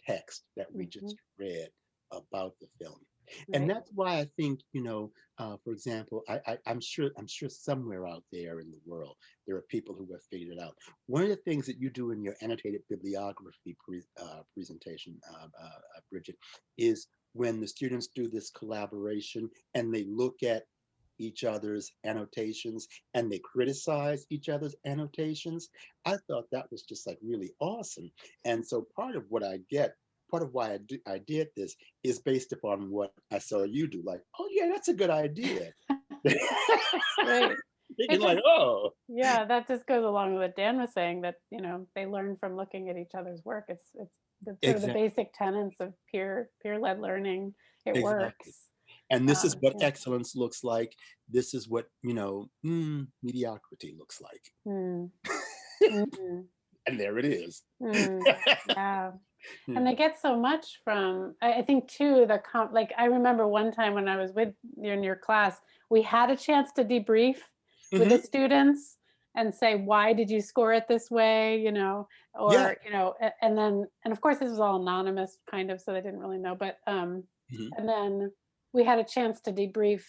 text that we just read about the film. And Right. that's why I think, for example, I'm sure somewhere out there in the world there are people who have figured it out. One of the things that you do in your annotated bibliography presentation, Bridget, is when the students do this collaboration and they look at each other's annotations and they criticize each other's annotations. I thought that was just like really awesome. And so part of why I did this is based upon what I saw you do. Like, oh yeah, that's a good idea. Right. Thinking like, oh. Yeah, that just goes along with what Dan was saying, that, they learn from looking at each other's work. It's the sort of the Exactly. basic tenets of peer-led learning. It Exactly. works. And this is what Yeah. excellence looks like. This is what, mediocrity looks like. Mm. And there it is. Yeah. And they get so much from, I think too, like I remember one time when I was with you in your class, we had a chance to debrief with the students and say, why did you score it this way? Or, and of course this was all anonymous kind of, so they didn't really know, but, and then we had a chance to debrief,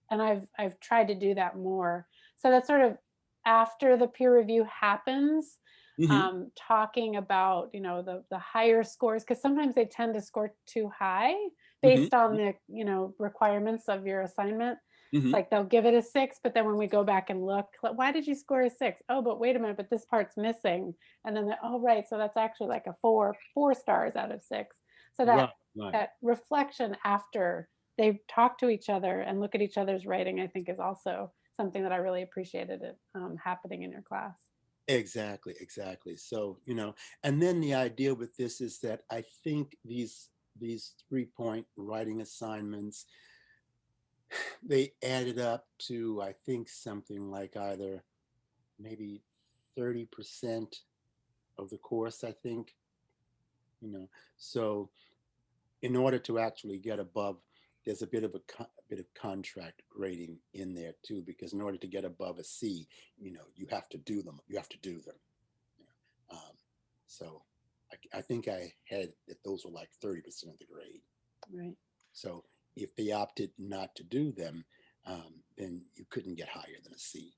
and I've tried to do that more. So that's sort of after the peer review happens, talking about, the higher scores, because sometimes they tend to score too high based on the, requirements of your assignment. Like they'll give it a 6, but then when we go back and look, why did you score a 6? Oh, but wait a minute, but this part's missing. And then, oh, right. So that's actually like a 4 stars out of 6. So that, that reflection after they talk to each other and look at each other's writing, I think is also something that I really appreciated it happening in your class. Exactly. So, and then the idea with this is that I think these 3-point writing assignments, they added up to, I think, something like either maybe 30% of the course, I think, so in order to actually get above, there's a bit of contract grading in there too, because in order to get above a C, you have to do them. So I think I had that those were like 30% of the grade. Right. So if they opted not to do them, then you couldn't get higher than a C.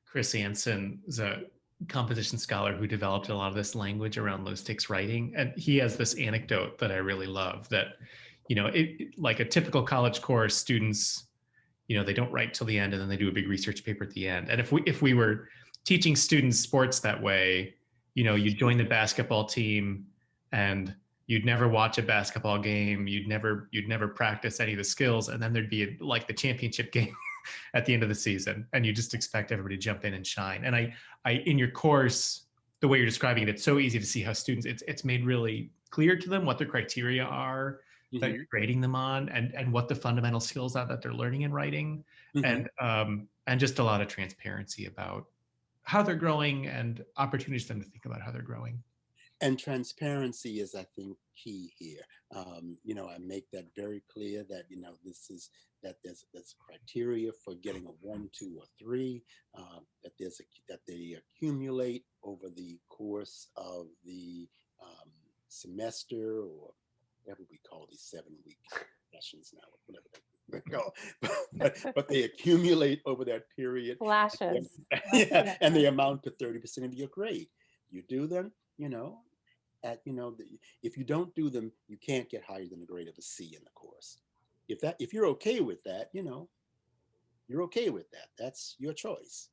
Chris Anson is a composition scholar who developed a lot of this language around low stakes writing. And he has this anecdote that I really love that, like a typical college course, students, they don't write till the end and then they do a big research paper at the end. And if we were teaching students sports that way, you'd join the basketball team and you'd never watch a basketball game. You'd never practice any of the skills. And then there'd be like the championship game at the end of the season. And you just expect everybody to jump in and shine. And I in your course, the way you're describing it, it's so easy to see how students, it's made really clear to them what their criteria are that you're grading them on, and what the fundamental skills are that they're learning in writing. And just a lot of transparency about how they're growing and opportunities for them to think about how they're growing. And transparency is, I think, key here. I make that very clear that, that there's criteria for getting a 1, 2, or 3, that they accumulate over the course of the semester, or whatever we call these 7-week sessions now, whatever they call. But they accumulate over that period. Flashes. Yeah, and they amount to 30% of your grade. You do them, if you don't do them, you can't get higher than the grade of a C in the course. If you're okay with that, you're okay with that. That's your choice.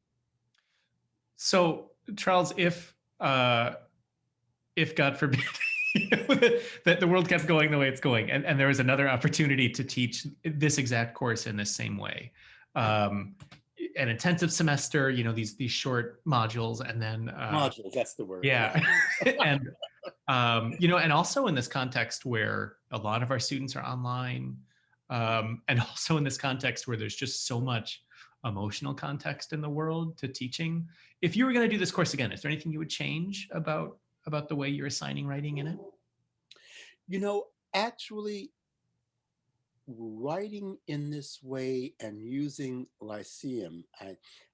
So, Charles, if God forbid that the world kept going the way it's going, and there was another opportunity to teach this exact course in this same way, an intensive semester, these short modules, and then modules, that's the word. Yeah. And and also in this context where a lot of our students are online, and also in this context where there's just so much emotional context in the world to teaching. If you were going to do this course again, is there anything you would change about the way you're assigning writing in it? Actually, writing in this way and using Lyceum,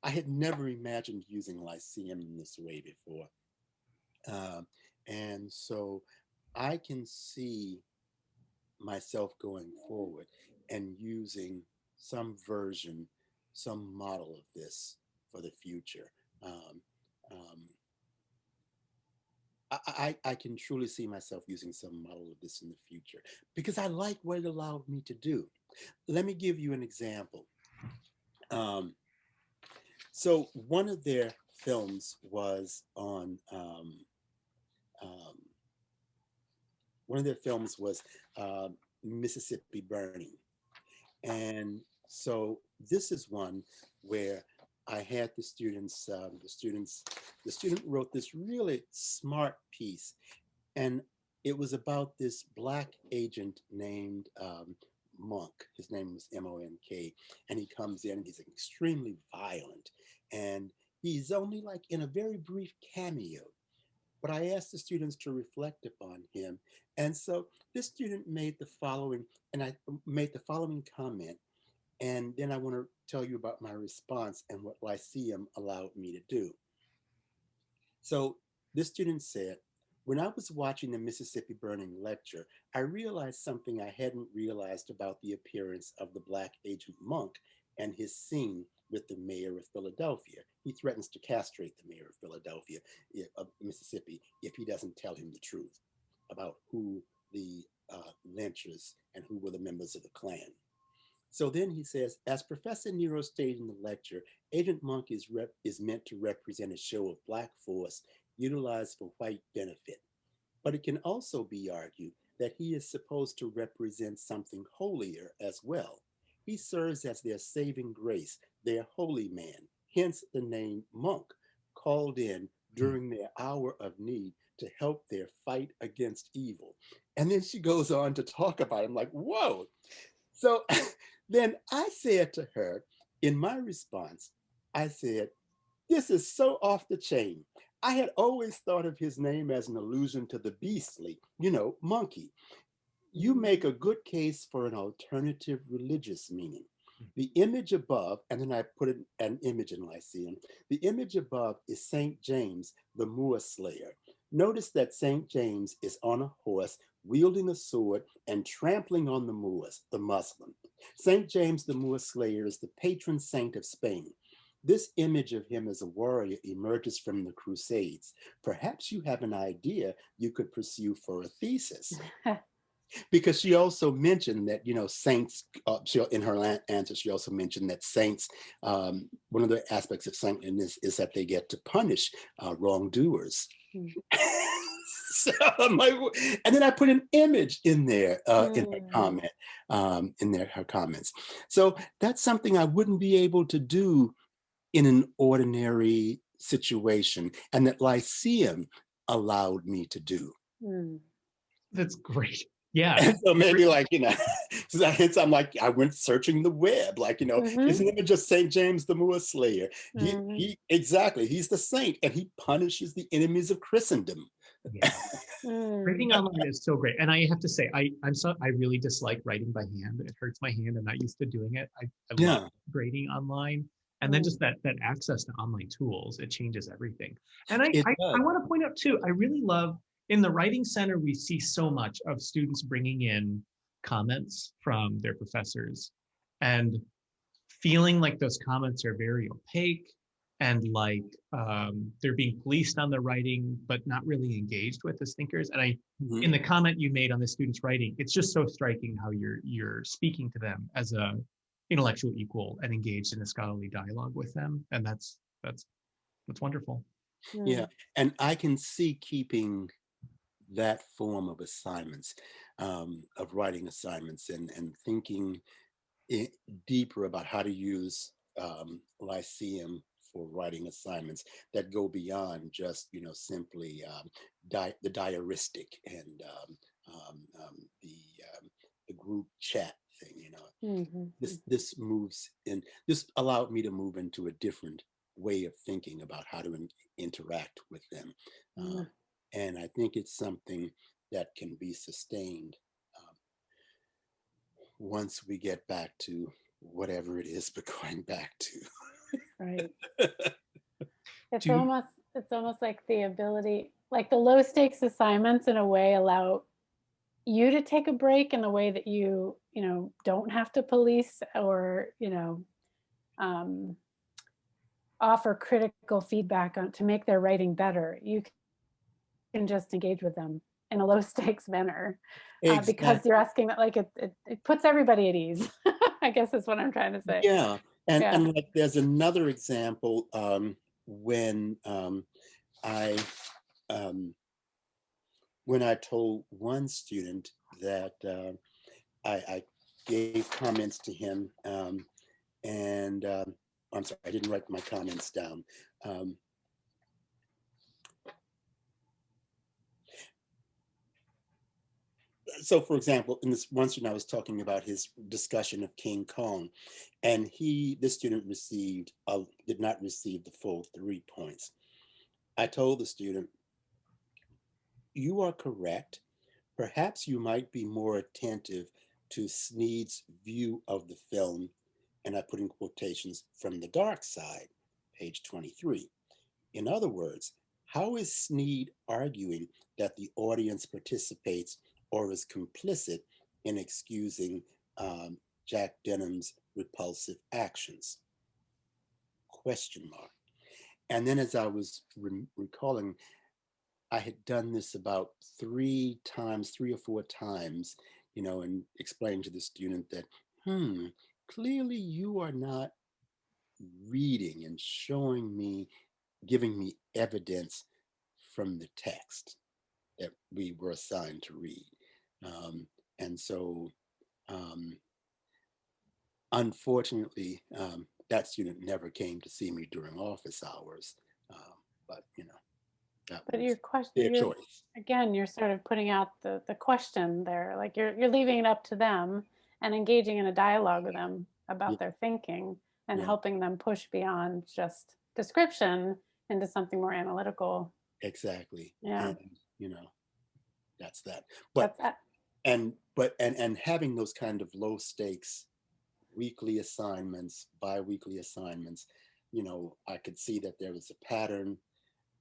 I had never imagined using Lyceum in this way before. And so I can see myself going forward and using some version, some model of this for the future. Um, um, I can truly see myself using some model of this in the future because I like what it allowed me to do. Let me give you an example. So one of their films was on, um, one of their films was Mississippi Burning. And so this is one where I had the students, the student wrote this really smart piece, and it was about this Black agent named Monk. His name was Monk, and he comes in and he's extremely violent, and he's only like in a very brief cameo. But I asked the students to reflect upon him, and so this student made the following, and I made the following comment, and then I want to tell you about my response and what Lyceum allowed me to do. So this student said, when I was watching the Mississippi Burning lecture, I realized something I hadn't realized about the appearance of the Black agent Monk and his scene with the mayor of Philadelphia. He threatens to castrate the mayor of Philadelphia, of Mississippi, if he doesn't tell him the truth about who the lynchers and who were the members of the Klan. So then he says, as Professor Nero stated in the lecture, Agent Monk is meant to represent a show of Black force utilized for white benefit. But it can also be argued that he is supposed to represent something holier as well. He serves as their saving grace, their holy man, hence the name Monk, called in during their hour of need to help their fight against evil. And then she goes on to talk about it. I'm like, whoa. So then I said to her, in my response, I said, this is so off the chain. I had always thought of his name as an allusion to the beastly, monkey. You make a good case for an alternative religious meaning. The image above, and then I put an image in Lyceum, the image above is St. James, the Moor Slayer. Notice that St. James is on a horse, wielding a sword and trampling on the Moors, the Muslim. St. James, the Moor Slayer, is the patron saint of Spain. This image of him as a warrior emerges from the Crusades. Perhaps you have an idea you could pursue for a thesis. Because she also mentioned that, saints, in her answer, she also mentioned that saints, one of the aspects of saintliness is that they get to punish wrongdoers. So I'm like, and then I put an image in there in her comment, her comments. So that's something I wouldn't be able to do in an ordinary situation, and that Lyceum allowed me to do. That's great. Yeah. And so maybe hence I'm like, I went searching the web, his name is just St. James the Moor Slayer. He exactly, he's the saint and he punishes the enemies of Christendom. Yeah. Writing online is so great. And I have to say, I really dislike writing by hand. It hurts my hand. I'm not used to doing it. I love grading online. And then just that access to online tools, it changes everything. And I want to point out too, I really love, in the Writing Center, we see so much of students bringing in comments from their professors and feeling like those comments are very opaque and like they're being policed on their writing, but not really engaged with as thinkers. And in the comment you made on the students' writing, it's just so striking how you're speaking to them as a intellectual equal and engaged in a scholarly dialogue with them. And that's wonderful. Yeah, and I can see keeping that form of assignments, of writing assignments and thinking deeper about how to use Lyceum for writing assignments that go beyond just, simply the diaristic and the group chat thing, this moves in, this allowed me to move into a different way of thinking about how to interact with them. And I think it's something that can be sustained once we get back to whatever it is we're going back to. Right. Do you- It's almost like the ability, like the low stakes assignments in a way allow you to take a break in the way that you don't have to police or, offer critical feedback on to make their writing better. You can just engage with them in a low stakes manner because Exactly. you're asking that, like it puts everybody at ease. I guess is what I'm trying to say. Yeah, and Yeah. and like there's another example when I when I told one student that I gave comments to him, and I'm sorry, I didn't write my comments down. So, for example, in this one student, I was talking about his discussion of King Kong, and this student did not receive the full 3 points. I told the student, you are correct. Perhaps you might be more attentive to Snead's view of the film, and I put in quotations, from the dark side, page 23. In other words, how is Snead arguing that the audience participates or is complicit in excusing Jack Denham's repulsive actions? Question mark. And then as I was recalling, I had done this about 3 or 4 times, and explained to the student that, clearly you are not reading and giving me evidence from the text that we were assigned to read. And so, unfortunately, that student never came to see me during office hours. But, that But was your question, their choice. again, you're sort of putting out the question there, like you're leaving it up to them and engaging in a dialogue with them about Yeah. their thinking and Yeah. helping them push beyond just description into something more analytical. Exactly. Yeah. And, that's that. But That's and having those kind of low stakes weekly assignments, bi-weekly assignments, I could see that there was a pattern.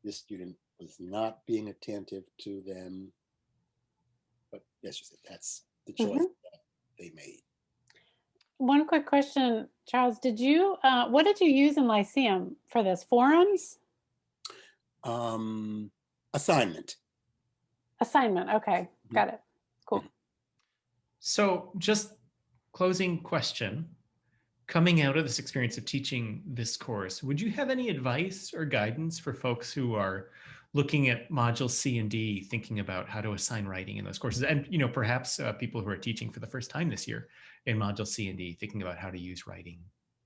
This student was not being attentive to them. But that's just it. That's the choice that they made. One quick question, Charles, what did you use in Lyceum for this? Forums? Assignment. Assignment. Okay. Got it. Cool. So just closing question, coming out of this experience of teaching this course, would you have any advice or guidance for folks who are looking at module C and D, thinking about how to assign writing in those courses? And, perhaps people who are teaching for the first time this year in module C and D, thinking about how to use writing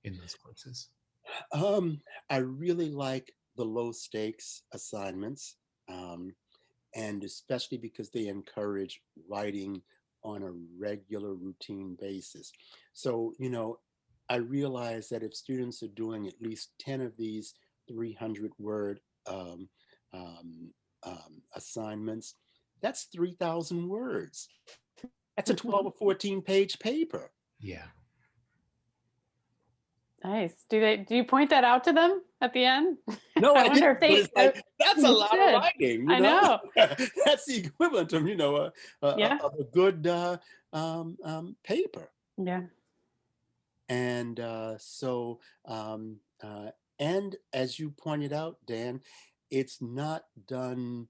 in those courses. I really like the low stakes assignments, and especially because they encourage writing on a regular routine basis. So, I realize that if students are doing at least 10 of these 300-word assignments, that's 3,000 words. That's a 12 or 14-page paper. Yeah. Nice. Do you point that out to them at the end? No, I wonder didn't. if But it's like, that's a lot of writing. I know. That's the equivalent of of a good paper. Yeah. And so, and as you pointed out, Dan, it's not done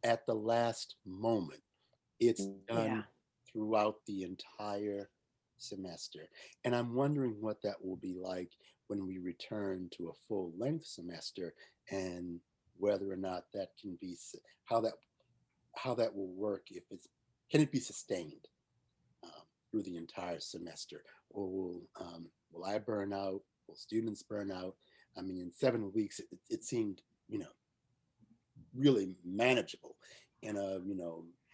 at the last moment. It's done throughout the entire semester. And I'm wondering what that will be like when we return to a full-length semester, and whether or not that can be, how that will work, can it be sustained through the entire semester, or will I burn out? Will students burn out? I mean, in 7 weeks, it seemed, really manageable. In a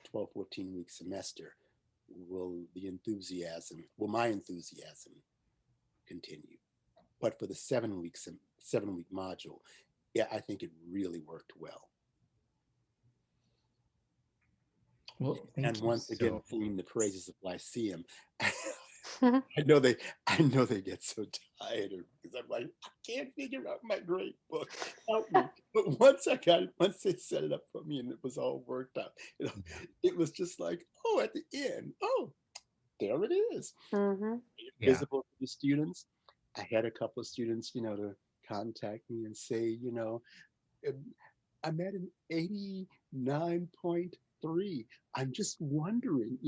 12, 14-week semester, will my enthusiasm continue? But for the 7-week module, yeah, I think it really worked well. Well, thank And you once again, so. singing the praises of Lyceum. I know they get so tired of because I'm like, I can't figure out my great book. Help me. But once they set it up for me and it was all worked out, it was just like, oh, at the end, oh, there it is. Mm-hmm. Yeah. Visible to the students. I had a couple of students, to contact me and say, I'm at an 89.3. I'm just wondering,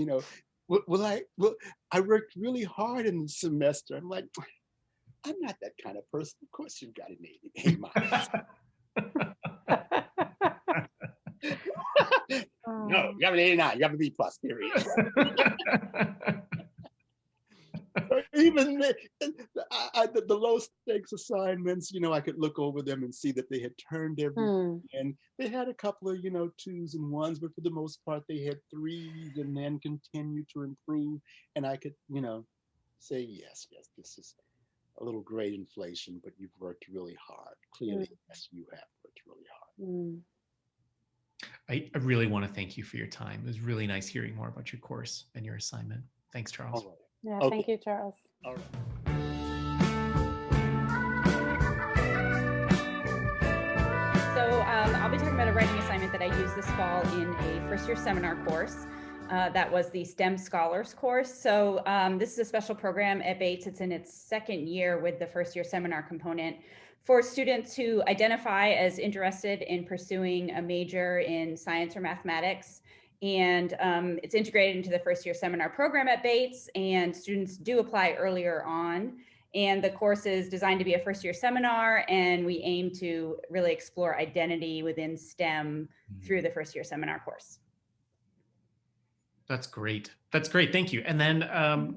I worked really hard in the semester. I'm like, I'm not that kind of person. Of course you've got an 80 No, you have an 89. You have a B plus, period. Even the low stakes assignments, I could look over them and see that they had turned everything in. They had a couple of, 2s and 1s, but for the most part, they had 3s and then continued to improve. And I could, say, yes, this is a little grade inflation, but you've worked really hard. Clearly, yes, you have worked really hard. I really want to thank you for your time. It was really nice hearing more about your course and your assignment. Thanks, Charles. All right. Yeah, Okay. thank you, Charles. All right. So I'll be talking about a writing assignment that I used this fall in a first-year seminar course. That was the STEM Scholars course. So this is a special program at Bates. It's in its second year with the first-year seminar component for students who identify as interested in pursuing a major in science or mathematics. And it's integrated into the first-year seminar program at Bates, and students do apply earlier on. And the course is designed to be a first-year seminar, and we aim to really explore identity within STEM through the first-year seminar course. That's great. That's great. Thank you. And then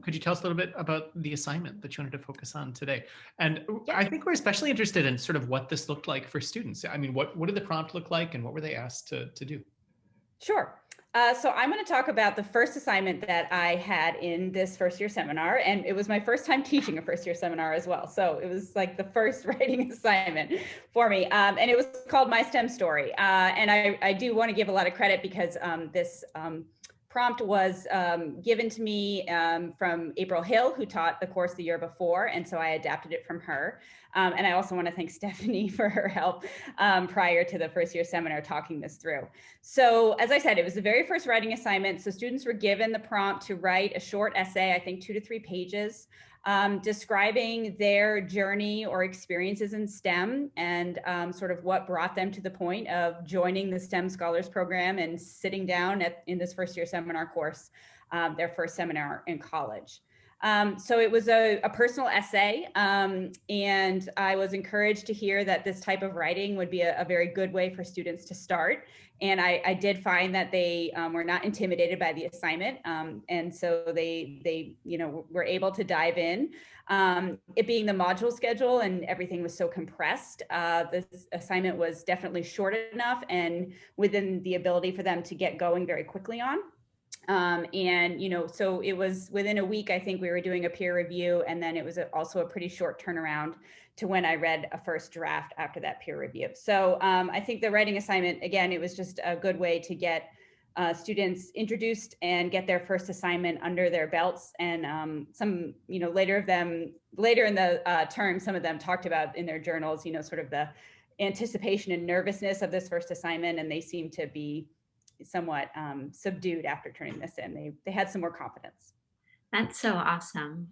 could you tell us a little bit about the assignment that you wanted to focus on today? And I think we're especially interested in sort of what this looked like for students. I mean, what did the prompt look like and what were they asked to do? Sure. So I'm going to talk about the first assignment that I had in this first-year seminar, and it was my first time teaching a first-year seminar as well. So it was like the first writing assignment for me, and it was called My STEM Story. And I do want to give a lot of credit because this prompt was given to me from April Hill, who taught the course the year before, and so I adapted it from her. And I also want to thank Stephanie for her help prior to the first-year seminar talking this through. So as I said, it was the very first writing assignment. So students were given the prompt to write a short essay, I think 2 to 3 pages, describing their journey or experiences in STEM and sort of what brought them to the point of joining the STEM Scholars Program and sitting down in this first-year seminar course, their first seminar in college. So it was a personal essay, and I was encouraged to hear that this type of writing would be a very good way for students to start. And I did find that they were not intimidated by the assignment, and so they were able to dive in. It being the module schedule and everything was so compressed, this assignment was definitely short enough and within the ability for them to get going very quickly on. So it was within a week, I think we were doing a peer review, and then it was also a pretty short turnaround to when I read a first draft after that peer review. So I think the writing assignment, again, it was just a good way to get students introduced and get their first assignment under their belts. And some, later in the term, some of them talked about in their journals, sort of the anticipation and nervousness of this first assignment, and they seem to be somewhat subdued after turning this in. They had some more confidence. That's so awesome.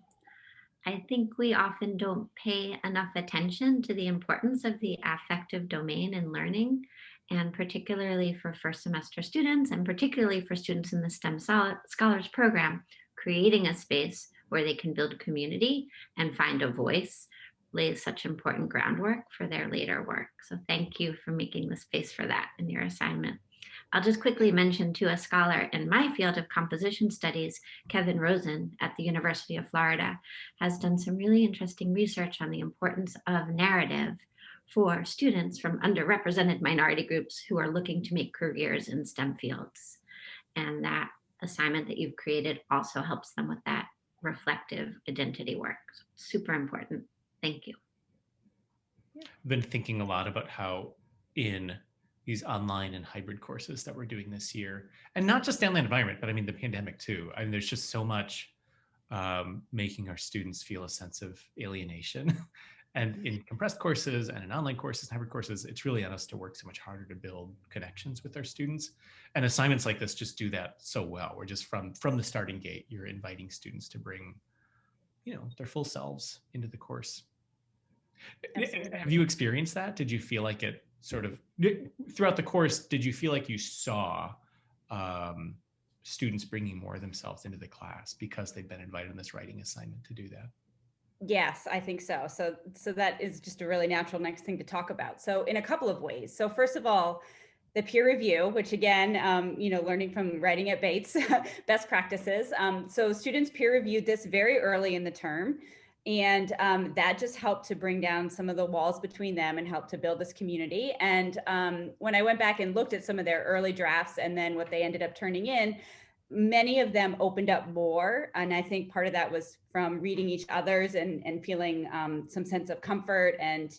I think we often don't pay enough attention to the importance of the affective domain in learning, and particularly for first semester students, and particularly for students in the STEM Scholars Program, creating a space where they can build community and find a voice lays such important groundwork for their later work. So thank you for making the space for that in your assignment. I'll just quickly mention too, a scholar in my field of composition studies, Kevin Rosen at the University of Florida, has done some really interesting research on the importance of narrative for students from underrepresented minority groups who are looking to make careers in STEM fields. And that assignment that you've created also helps them with that reflective identity work. So super important. Thank you. I've been thinking a lot about how in these online and hybrid courses that we're doing this year, and not just the online environment, but I mean the pandemic too. I mean, there's just so much making our students feel a sense of alienation. And in compressed courses and in online courses, hybrid courses, it's really on us to work so much harder to build connections with our students. And assignments like this just do that so well. We're just from the starting gate, you're inviting students to bring, their full selves into the course. Absolutely. Have you experienced that? Did you feel like it sort of, throughout the course, did you feel like you saw students bringing more of themselves into the class because they've been invited on this writing assignment to do that? Yes, I think so. So that is just a really natural next thing to talk about. So in a couple of ways. So first of all, the peer review, which again, learning from writing at Bates, best practices. So students peer reviewed this very early in the term. And that just helped to bring down some of the walls between them and help to build this community. And when I went back and looked at some of their early drafts and then what they ended up turning in, many of them opened up more. And I think part of that was from reading each other's and feeling some sense of comfort and,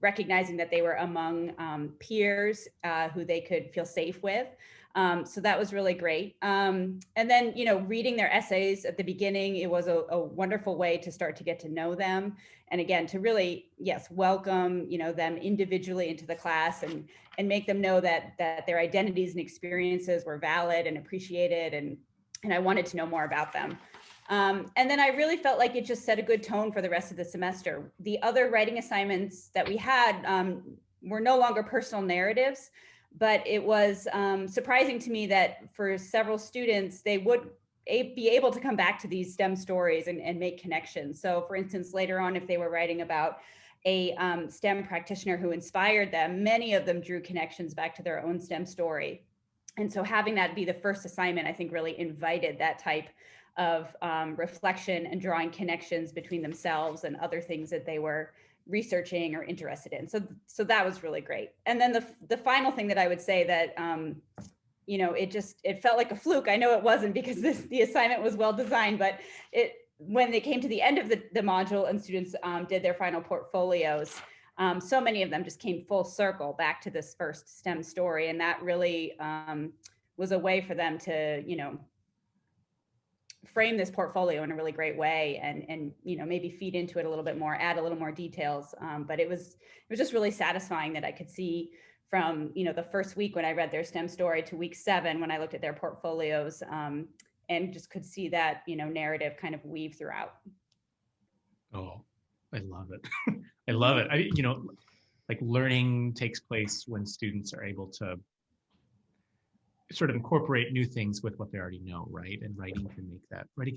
recognizing that they were among peers who they could feel safe with. So that was really great. And then, reading their essays at the beginning, it was a wonderful way to start to get to know them. And again, to really, yes, welcome, them individually into the class and make them know that their identities and experiences were valid and appreciated. And I wanted to know more about them. And then I really felt like it just set a good tone for the rest of the semester. The other writing assignments that we had were no longer personal narratives, but it was surprising to me that for several students, they would be able to come back to these STEM stories and make connections. So for instance, later on, if they were writing about a STEM practitioner who inspired them, many of them drew connections back to their own STEM story. And so having that be the first assignment, I think really invited that type of reflection and drawing connections between themselves and other things that they were researching or interested in. So that was really great. And then the final thing that I would say that, it felt like a fluke. I know it wasn't because the assignment was well designed, but when they came to the end of the module and students did their final portfolios, so many of them just came full circle back to this first STEM story. And that really was a way for them to, frame this portfolio in a really great way and maybe feed into it a little bit more, add a little more details. But it was just really satisfying that I could see from, the first week when I read their STEM story to week 7, when I looked at their portfolios and just could see that, narrative kind of weave throughout. Oh, I love it. I love it. Like learning takes place when students are able to sort of incorporate new things with what they already know, right? And writing can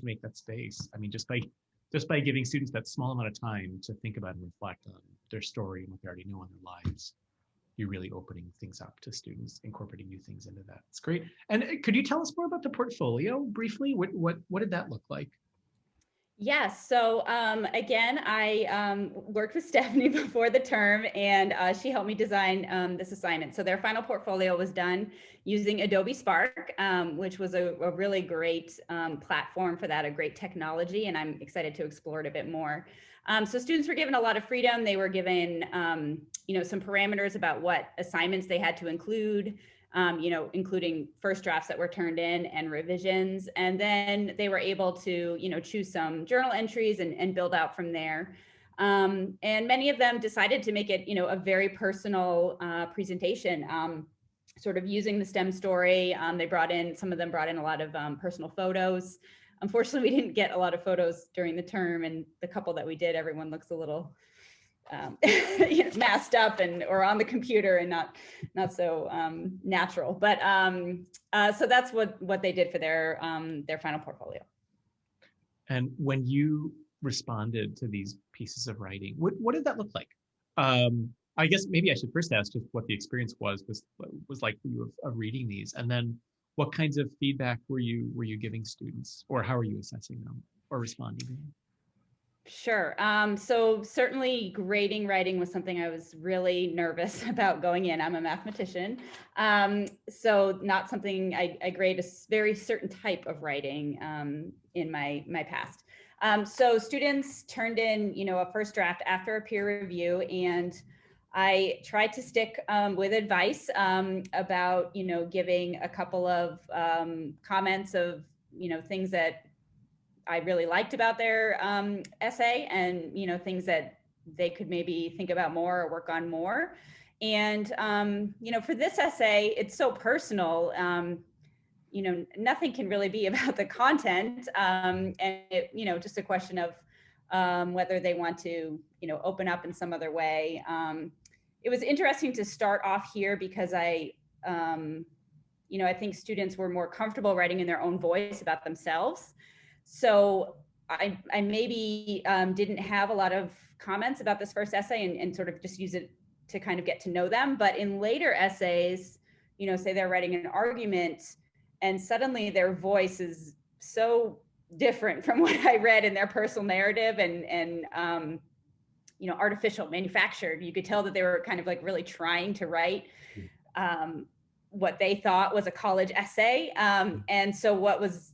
make that space. I mean, just by giving students that small amount of time to think about and reflect on their story and what they already know in their lives, you're really opening things up to students, incorporating new things into that. It's great. And could you tell us more about the portfolio briefly? What did that look like? Yes. So again, I worked with Stephanie before the term, and she helped me design this assignment. So their final portfolio was done using Adobe Spark, which was a really great platform for that, a great technology, and I'm excited to explore it a bit more. So students were given a lot of freedom. They were given, some parameters about what assignments they had to include. Including first drafts that were turned in and revisions. And then they were able to, choose some journal entries and build out from there. And many of them decided to make it, a very personal presentation, sort of using the STEM story. Some of them brought in a lot of personal photos. Unfortunately, we didn't get a lot of photos during the term, and the couple that we did, everyone looks a little masked up or on the computer and not so natural, but so that's what they did for their final portfolio. And when you responded to these pieces of writing, what did that look like? I guess maybe I should first ask just what the experience was like for you of reading these, and then what kinds of feedback were you giving students, or how are you assessing them or responding to them? Sure. So certainly grading writing was something I was really nervous about going in. I'm a mathematician. So not something I grade a very certain type of writing in my past. So students turned in, a first draft after a peer review, and I tried to stick with advice about, giving a couple of comments of, things that I really liked about their essay, and, things that they could maybe think about more or work on more. And, for this essay, it's so personal. Nothing can really be about the content. And just a question of whether they want to, open up in some other way. It was interesting to start off here because I think students were more comfortable writing in their own voice about themselves. So I maybe didn't have a lot of comments about this first essay and sort of just use it to kind of get to know them. But in later essays, say they're writing an argument and suddenly their voice is so different from what I read in their personal narrative and artificial, manufactured. You could tell that they were kind of like really trying to write what they thought was a college essay. And so what was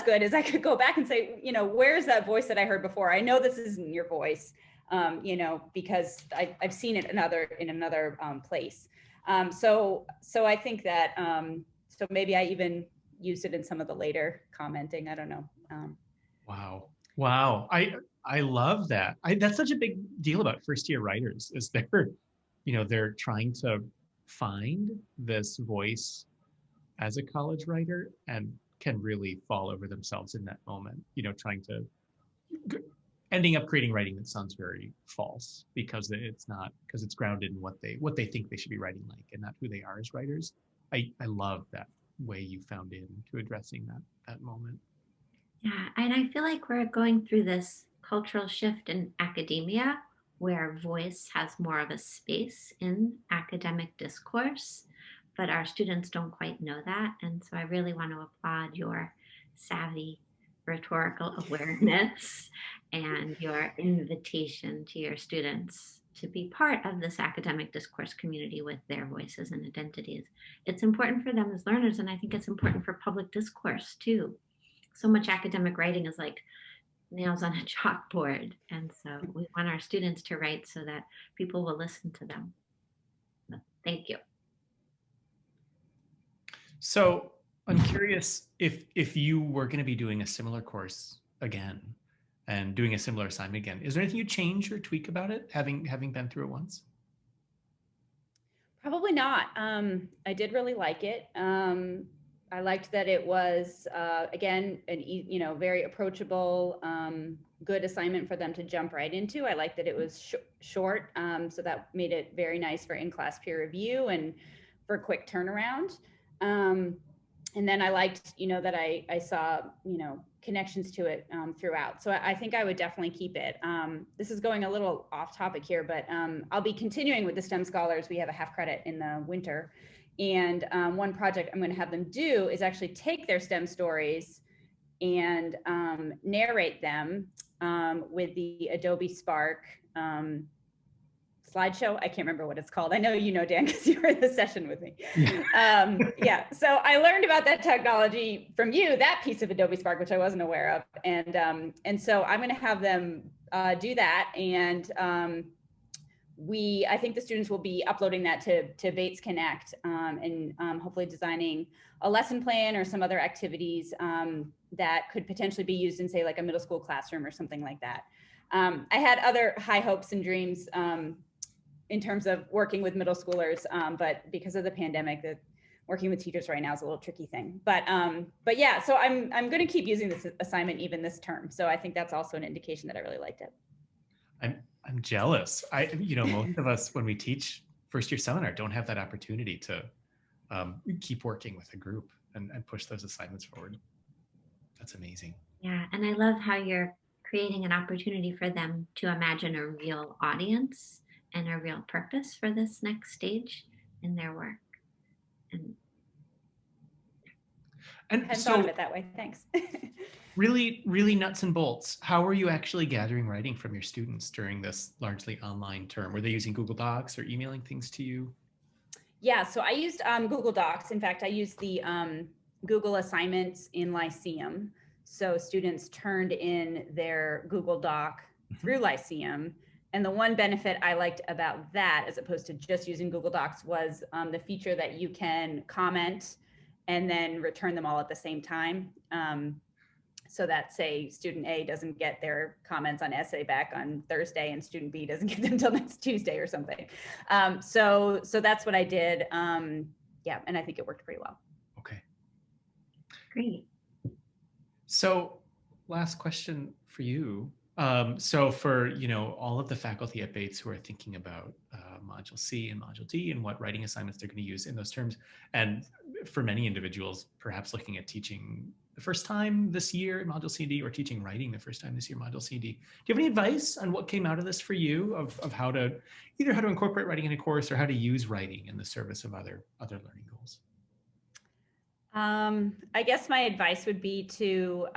good is I could go back and say, where's that voice that I heard before? I know this isn't your voice, because I've seen it in another place. So I think that, so maybe I even used it in some of the later commenting. I don't know. Wow. I love that. That's such a big deal about first year writers is they're trying to find this voice as a college writer and can really fall over themselves in that moment, ending up creating writing that sounds very false because it's grounded in what they think they should be writing like and not who they are as writers. I love that way you found into addressing that moment. Yeah, and I feel like we're going through this cultural shift in academia where voice has more of a space in academic discourse, but our students don't quite know that. And so I really want to applaud your savvy rhetorical awareness and your invitation to your students to be part of this academic discourse community with their voices and identities. It's important for them as learners, and I think it's important for public discourse too. So much academic writing is like nails on a chalkboard. And so we want our students to write so that people will listen to them. Thank you. So I'm curious if you were going to be doing a similar course again and doing a similar assignment again, is there anything you change or tweak about it, having been through it once? Probably not. I did really like it. I liked that it was, again, very approachable, good assignment for them to jump right into. I liked that it was short, so that made it very nice for in-class peer review and for quick turnaround. And then I liked, that I saw, connections to it throughout. So I think I would definitely keep it. This is going a little off topic here, but I'll be continuing with the STEM Scholars. We have a half credit in the winter. And one project I'm going to have them do is actually take their STEM stories and narrate them with the Adobe Spark slideshow. I can't remember what it's called. I know you know, Dan, because you were in the session with me. Yeah. So I learned about that technology from you, that piece of Adobe Spark, which I wasn't aware of. And so I'm going to have them do that. And I think the students will be uploading that to Bates Connect and hopefully designing a lesson plan or some other activities that could potentially be used in, say, like a middle school classroom or something like that. I had other high hopes and dreams in terms of working with middle schoolers, but because of the pandemic, working with teachers right now is a little tricky thing. But yeah, so I'm going to keep using this assignment even this term. So I think that's also an indication that I really liked it. I'm jealous. Most of us, when we teach first year seminar, don't have that opportunity to keep working with a group and push those assignments forward. That's amazing. Yeah, and I love how you're creating an opportunity for them to imagine a real audience and a real purpose for this next stage in their work. And I hadn't thought of it that way. Thanks. Really, really nuts and bolts. How are you actually gathering writing from your students during this largely online term? Were they using Google Docs or emailing things to you? Yeah, so I used Google Docs. In fact, I used the Google assignments in Lyceum. So students turned in their Google Doc through Lyceum And the one benefit I liked about that, as opposed to just using Google Docs, was the feature that you can comment and then return them all at the same time. So that, say, student A doesn't get their comments on essay back on Thursday and student B doesn't get them until next Tuesday or something. So that's what I did. Yeah, and I think it worked pretty well. Okay. Great. So last question for you. So for, all of the faculty at Bates who are thinking about Module C and Module D and what writing assignments they're going to use in those terms, and for many individuals, perhaps looking at teaching the first time this year in Module C and D, or teaching writing the first time this year, Module C and D. Do you have any advice on what came out of this for you, of how to, either how to incorporate writing in a course or how to use writing in the service of other learning goals? I guess my advice would be to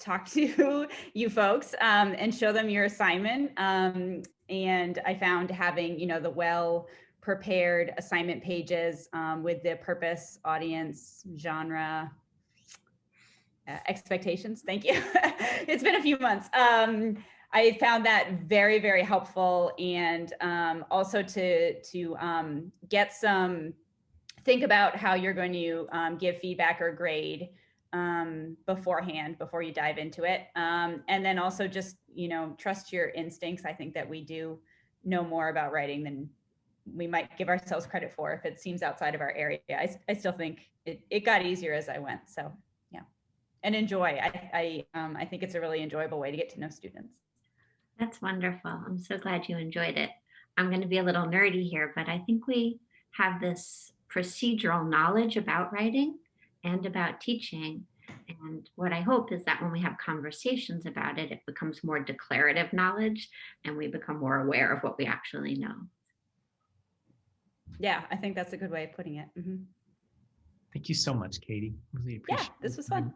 talk to you folks and show them your assignment. And I found having, the well-prepared assignment pages with the purpose, audience, genre, expectations. Thank you. It's been a few months. I found that very, very helpful, and also to get think about how you're going to give feedback or grade beforehand, before you dive into it. And then also just, trust your instincts. I think that we do know more about writing than we might give ourselves credit for if it seems outside of our area. I still think it got easier as I went. So yeah, and enjoy. I think it's a really enjoyable way to get to know students. That's wonderful. I'm so glad you enjoyed it. I'm going to be a little nerdy here, but I think we have this procedural knowledge about writing and about teaching. And what I hope is that when we have conversations about it, it becomes more declarative knowledge and we become more aware of what we actually know. Yeah, I think that's a good way of putting it. Mm-hmm. Thank you so much, Katie. Really appreciate it. Yeah, this was fun.